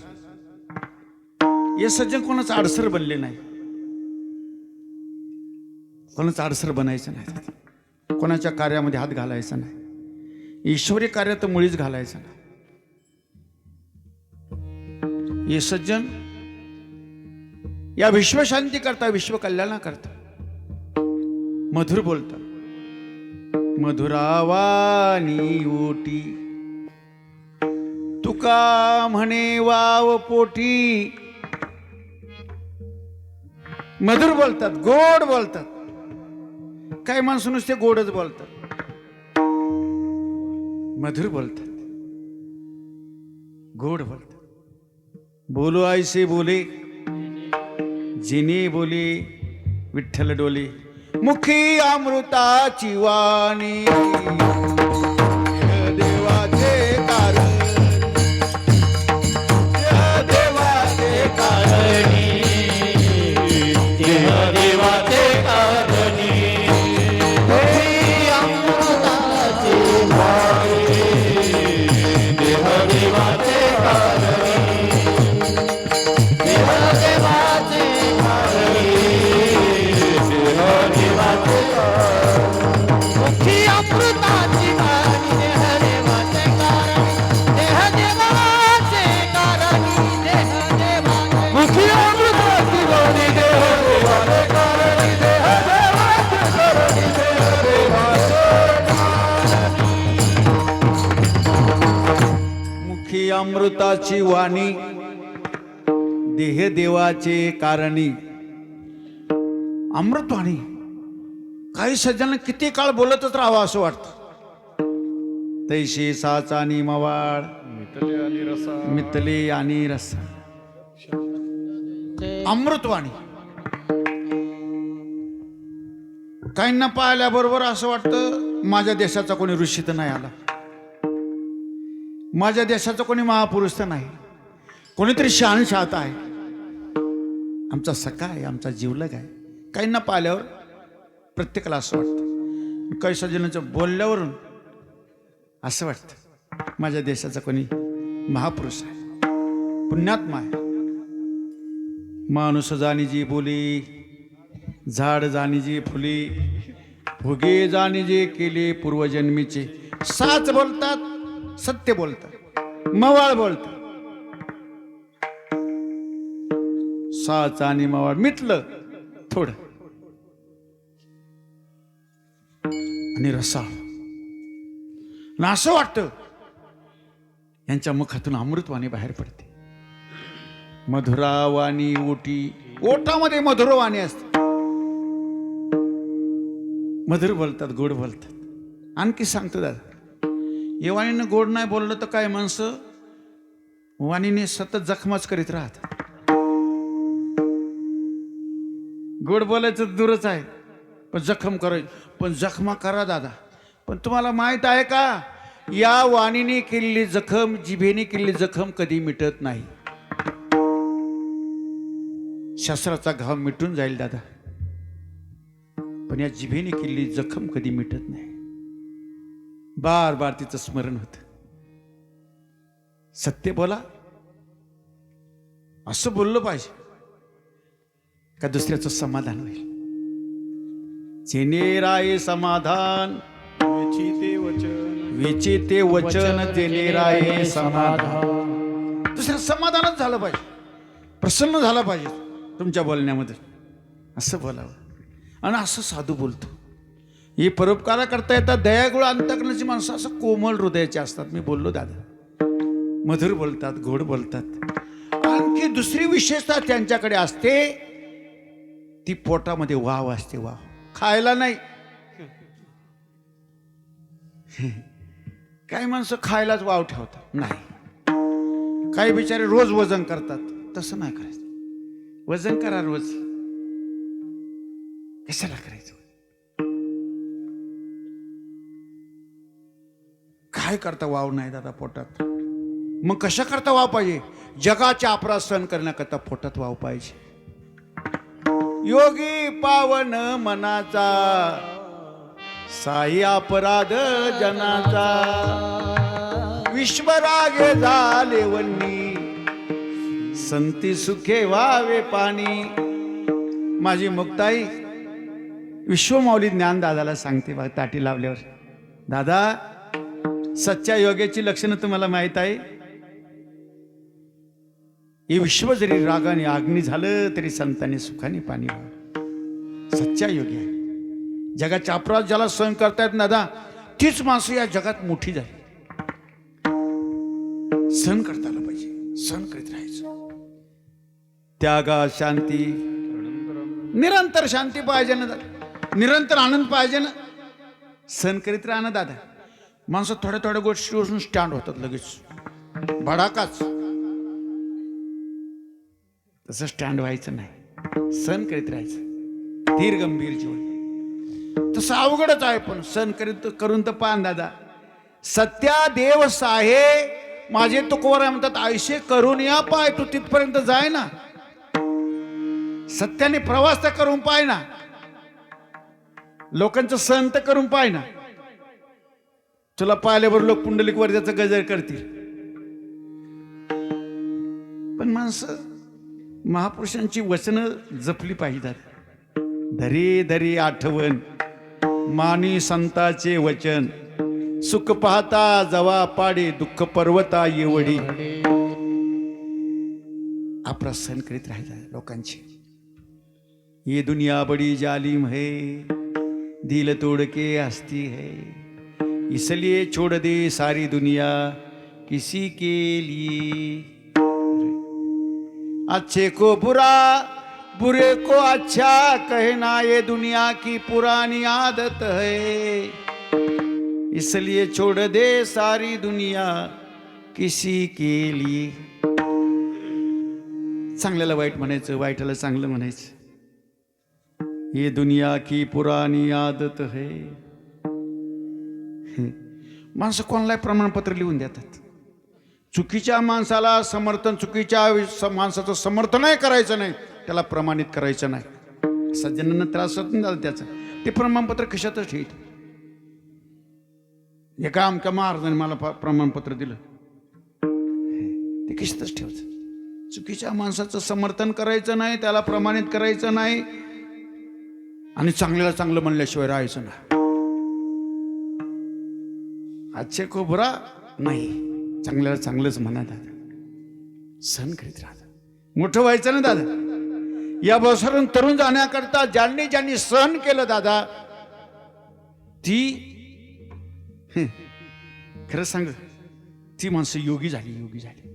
हे सज्जन कोणाचं आडसर बनले नाही, कोणाचं आडसर बनायचं नाही, कोणाच्या कार्यामध्ये हात घालायचा नाही, ईश्वरी कार्यात मुळीच घालायचं नाही. हे सज्जन या विश्वशांती करता, विश्व कल्याणा करता मधुर बोलतात. मधुरावानी ओटी तुका म्हणे वाव पोटी. मधुर बोलतात, गोड बोलतात. काही माणसं नुसते गोडच बोलतात, मधुर बोलतात, गोड बोलतात. बोलो ऐसे बोले जिने बोले विठ्ठल डोले. मुखी अमृताची वाणी देवाचे कारण, देवाचे कारणी, देवाचे कारणी. देवाचे कारणी, मुखी अमृताची वाणी, देवाचे कारणी, देवाचे कारणी, मुखी अमृताची वाणी, देवाचे कारणी, मुखी अमृताची वाणी देह देवाचे कारणी. अमृतवाणी. काही सज्जनांना किती काळ बोलतच राहावं असं वाटतं. तैशी साचा मवाळ मितले आणि रसा. अमृतवाणी. काहींना पाहिल्याबरोबर असं वाटतं माझ्या देशाचा कोणी ऋषी तर नाही आला, माझ्या देशाचा कोणी महापुरुष तर नाही, कोणीतरी शहानशाह आहे, आमचा सखा आहे, आमचा जीवलग आहे. काहींना पाहिल्यावर प्रत्येकाला असं वाटतं. काही सज्जनांचं बोलल्यावरून असं वाटतं माझ्या देशाचा कोणी महापुरुष आहे, पुण्यात्मा आहे. माणूस जाणीजी बोली, झाड जाणीजी फुली, भुगे जाणीजे केले पूर्वजन्मीचे. साच बोलतात, सत्य बोलतात, मवाळ बोलतात. साच आणि मवाळ मिटलं थोडं आणि रसाळ. आणि असं वाटतं यांच्या मुखातून अमृतवाणी बाहेर पडते. मधुरावाणी ओटी. ओटामध्ये मधुरवाणी असते. मधुर बोलतात, गोड बोलतात. आणखी सांगतो दादा, ये वाणीनं गोड नाही बोललं तर काय माणसं वाणीने सतत जखमाच करीत राहतात. गोड बोलायचं दूरच आहे, पण जखम करायची. पण जखमा करा दादा. पण तुम्हाला माहित आहे का, या वाणीने केलेली जखम, जिभेने केलेली जखम कधी मिटत नाही. शस्त्राचा घाव मिटून जाईल दादा, पण या जिभेने केलेली जखम कधी मिटत नाही. बार बार तिचं स्मरण होत. सत्य बोला असं बोललं पाहिजे का दुसऱ्याचं समाधान होईल. जेने राये समाधान, विचिते वचन, जेने राये समाधान. दुसऱ्या समाधानच झालं पाहिजे, प्रसन्न झाला पाहिजे तुमच्या बोलण्यामध्ये. असं बोलावं. आणि असं साधू बोलतो. हे परोपकारा करता येतात. दयागुळ अंतःकरणाची माणसं असं कोमल हृदयाची असतात. मी बोललो दादा, मधुर बोलतात, गोड बोलतात. आणखी दुसरी विशेषता त्यांच्याकडे असते, ती पोटामध्ये वाव असते. वाव खायला नाही. काही माणसं खायलाच वाव ठेवतात. नाही, काही बिचारे रोज वजन करतात. तसं नाही करायचं. वजन करा रोज, कशाला करायचं. काय करता वाव नाही दादा पोटात. मग कशा करता वाव पाहिजे? जगाच्या अपराध सहन करण्याकरता पोटात वाव पाहिजे. योगी पावन मनाचा, साई अपराध जनाचा. विश्वरागे झाले वन्नी, संती सुखे व्हावे पाणी. माझी मुक्ताई विश्वमाऊली ज्ञानदादाला सांगते बघ ताटी लावल्यावर, दादा सच्च्या योग्याची लक्षणं तुम्हाला माहीत आहे. हे विश्व जरी रागाने अग्नी झालं तरी संतांनी सुखाने पाणी व्हावं. सच्चा योगी आहे. जगाच्या अपराध ज्याला सहन करतायत ना दादा, तीच माणसं या जगात मोठी झाली. सहन करता आलं पाहिजे, सहन करीत राहायचं. त्यागा शांती, निरंतर शांती पाहिजे ना दादा, निरंतर आनंद पाहिजे ना. सहन करीत राहा ना दादा. माणसं थोड्या थोड्या गोष्टीवरून स्टँड होतात लगेच, भडाकाच. तसं स्टँड व्हायचं नाही, सहन करीत राहायचं. धीर गंभीर जीवन तसं अवघडच आहे, पण सहन करीत करून तर पान दादा. सत्या देव साहे माझे तुकोबरा म्हणतात, आयशे करून या पाय, तू तिथपर्यंत जाय ना. सत्याने प्रवास तर करून पाय ना, लोकांचं सहन तर करून पाय ना. तुला पाहिल्यावर लोक पुंडलिक वर्जाचा गजर करतील, पण माणसं महापुरुषांची वचनं जपली पाहिजेत. धरी धरी आठवण मानी संताचे वचन, सुख पाहता जवा पाडे, दुःख पर्वता येवडी. आपला सहन करीत राहायचा लोकांची. ये दुनिया बड़ी जालिम है, दिल तोड़ के हंसती है, इसलिए छोड़ दे सारी दुनिया किसी के लिए. अच्छे को बुरा, बुरे को अच्छा कहना ये दुनिया की पुरानी आदत है, इसलिए छोड़ दे सारी दुनिया किसी के लिए. चांगल्याला वाईट म्हणायचं, वाईटाला चांगलं म्हणायचं. ये दुनिया की पुरानी आदत है. माणसं कोणालाही प्रमाणपत्र लिहून देतात. चुकीच्या माणसाला समर्थन, चुकीच्या माणसाचं समर्थनही करायचं नाही, त्याला प्रमाणित करायचं नाही. सज्जनांना त्रास होत नाही त्याचा, ते प्रमाणपत्र कशातच ठेवत. एका अमक्या महाराजांनी मला प्रमाणपत्र दिलं, ते कशातच ठेवत. चुकीच्या माणसाचं समर्थन करायचं नाही, त्याला प्रमाणित करायचं नाही, आणि चांगल्याला चांगलं म्हणल्याशिवाय राहायचं नाही. अच्छे को बुरा नाही, चांगल्याला चांगलंच म्हणा दादा. सहन करीत राहा, मोठं व्हायचं ना दादा. या बसरून तरुण जाण्याकरता ज्यांनी ज्यांनी सहन केलं दादा, ती खरं सांग, ती माणसं योगी झाली, योगी झाली,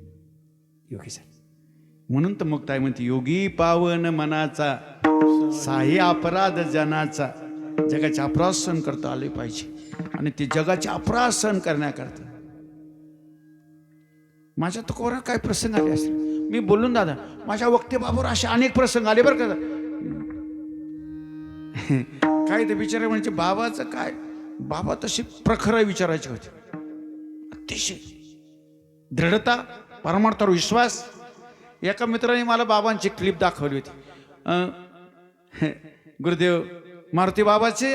योगी झाली. म्हणून तर मग काय म्हणते, योगी पावन मनाचा, साही अपराध जनाचा. जगाचे अपराध सहन करता आले पाहिजे, आणि ते जगाचे अपराध सहन करण्याकरता. माझ्या तुकोबरा काय प्रसंग आले असतील, मी बोलून दादा, माझ्या वक्तव्यावर असे अनेक प्रसंग आले बरं का. काय ते बिचारे म्हणजे बाबाचं काय, बाबा तशी प्रखर विचारायचे होते, अतिशय दृढता, परमार्थावर विश्वास. एका मित्राने मला बाबांची क्लिप दाखवली होती. गुरुदेव मारुती बाबाचे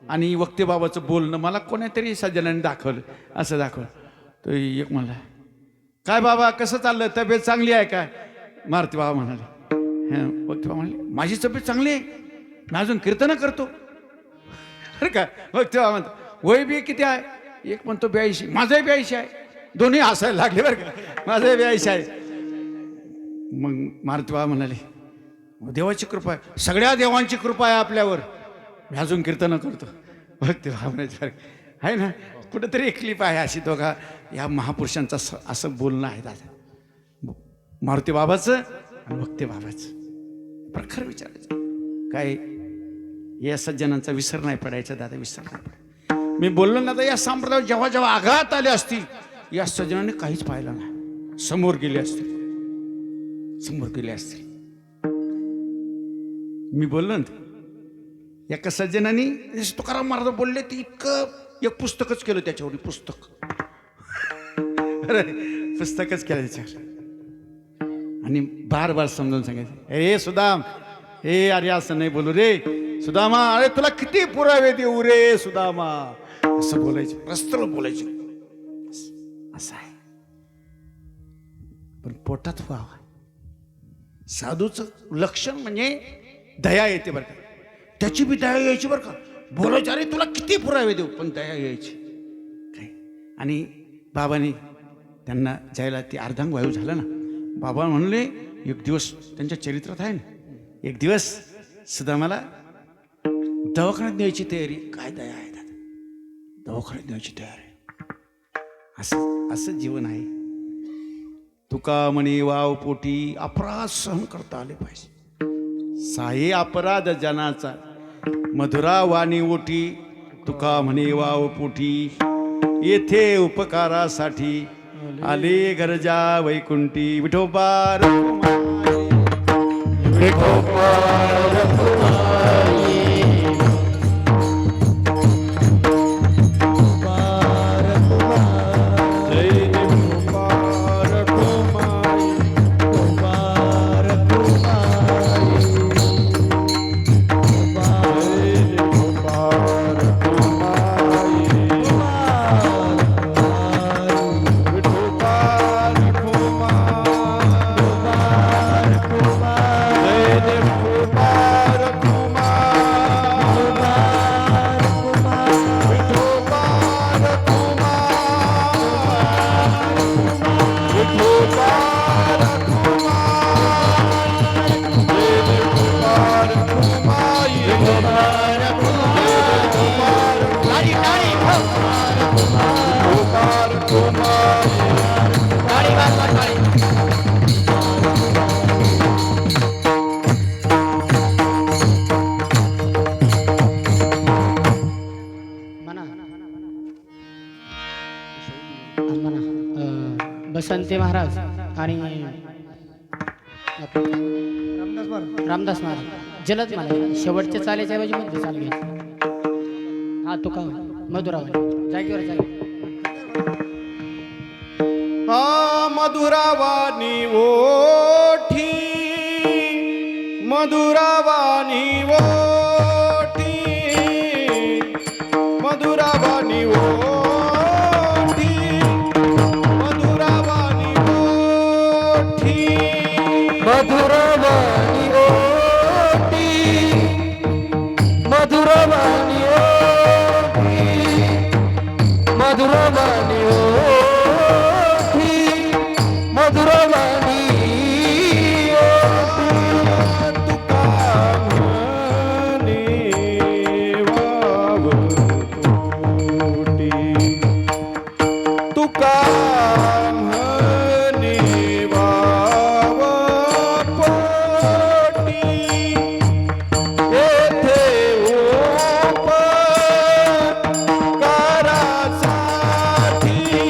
आणि वक्ते बाबाचं बोलणं मला कोणीतरी सज्जनाने दाखवलं, असं दाखवलं. तो एक म्हणला, काय बाबा कसं चाललं, तब्येत चांगली आहे काय? मारुती बाबा म्हणाले, वक्ते बाबा म्हणले, माझी तब्येत चांगली आहे, मी अजून कीर्तन करतो. अरे काय वक्ते बाबा म्हणतो, वय बी किती आहे? एक म्हणतो 82, माझंही 82 आहे. दोन्ही हसायला लागले बरं का, माझंही 82 आहे. मग मारुती बाबा म्हणाले, देवाची कृपा आहे, सगळ्या देवांची कृपा आहे आपल्यावर, मी अजून कीर्तन करतो. भक्ती भावनेचं आहे ना. कुठेतरी एक क्लिप आहे अशी, दोघा या महापुरुषांचं असं बोलणं आहे दादा, मारुती बाबाचं आणि भक्ती बाबाचं. प्रखर विचारायचं काय, या सज्जनांचा विसर नाही पडायचा दादा, विसर नाही पडायचा. मी बोललो ना तर या संप्रदायात जेव्हा जेव्हा आघात आले असतील, या सज्जनाने काहीच पाहिलं नाही, समोर गेले असतील, समोर गेले असतील. मी बोललो ना, एका सज्जनानी तुकाराम महाराज बोलले, ते इतकं एक पुस्तकच केलं त्याच्यावर, पुस्तक. अरे पुस्तकच केलं त्याच्यावर आणि बार बार समजावून सांगायचं, हे सुदाम, हे अरे असं नाही बोलू रे सुदामा, अरे तुला किती पुरावे देऊ रे सुदामा, असं बोलायचं, प्रस्तर बोलायचं. असं आहे, पण पोटात व्हावं. साधूचं लक्षण म्हणजे दया येते बरं का, त्याची बी दया यायची बरं का, बोलायचं अरे तुला किती पुरावे देऊ, पण दया यायची काय. आणि बाबांनी त्यांना जायला ते अर्धांग वायू झाला ना, बाबा म्हणले एक दिवस त्यांच्या चरित्रात आहे ना, एक दिवस सुदामाला दवाखान्यात न्यायची तयारी. काय दया आहे दादा, दवाखान्यात न्यायची तयारी. असं असं जीवन आहे. तुका म्हणे वाव पोटी अपराध सहन करता आले पाहिजे. साहे अपराध जनाचा मधुरा वाणी ओटी, तुका म्हणे वाव पोटी येथे उपकारासाठी आले गरजा वैकुंठी. विठोबा रखुमाई, विठोबा रखुमाई, बसंती महाराज आणि रामदास महाराज जलद मला शेवटच्या चालीच्या ऐवजी मध्ये चाल घ्यायची. हा तुका मधुरावाणी जागेवर जागे. हा मधुरावाणी ओठी, मधुरावाणी ओठी, मधुरावाणी ओठी, मधुरावाणी ओठी, मधुरवाणी ओटी, मधुरवाणी ओटी, मधुरवाणी ओटी, मधुरवाणी तुका म्हणे वाव पोटी, येथे उपकारासाठी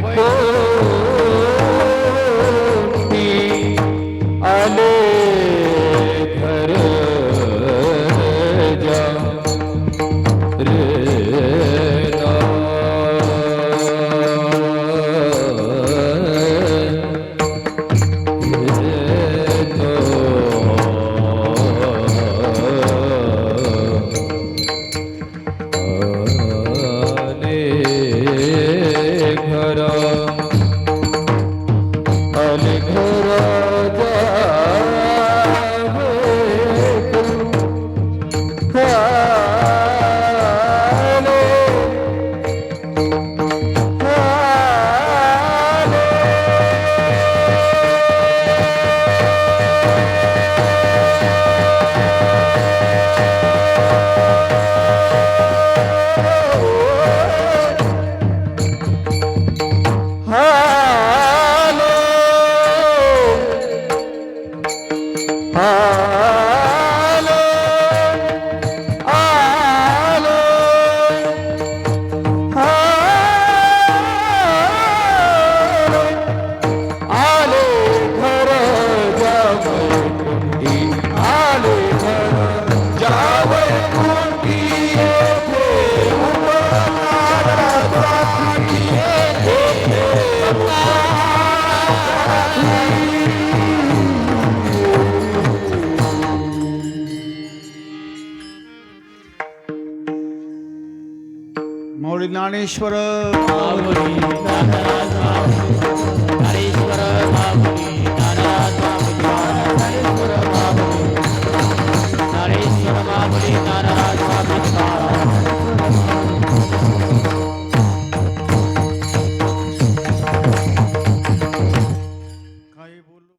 वैकुंठी आले घर जा रे माऊली ज्ञानेश्वर माऊली ज्ञानराज माऊली ज्ञानेश्वर माऊली ज्ञानराज माऊली ज्ञानेश्वर माऊली ज्ञानेश्वर माऊली ज्ञानराज माऊली काही बोलू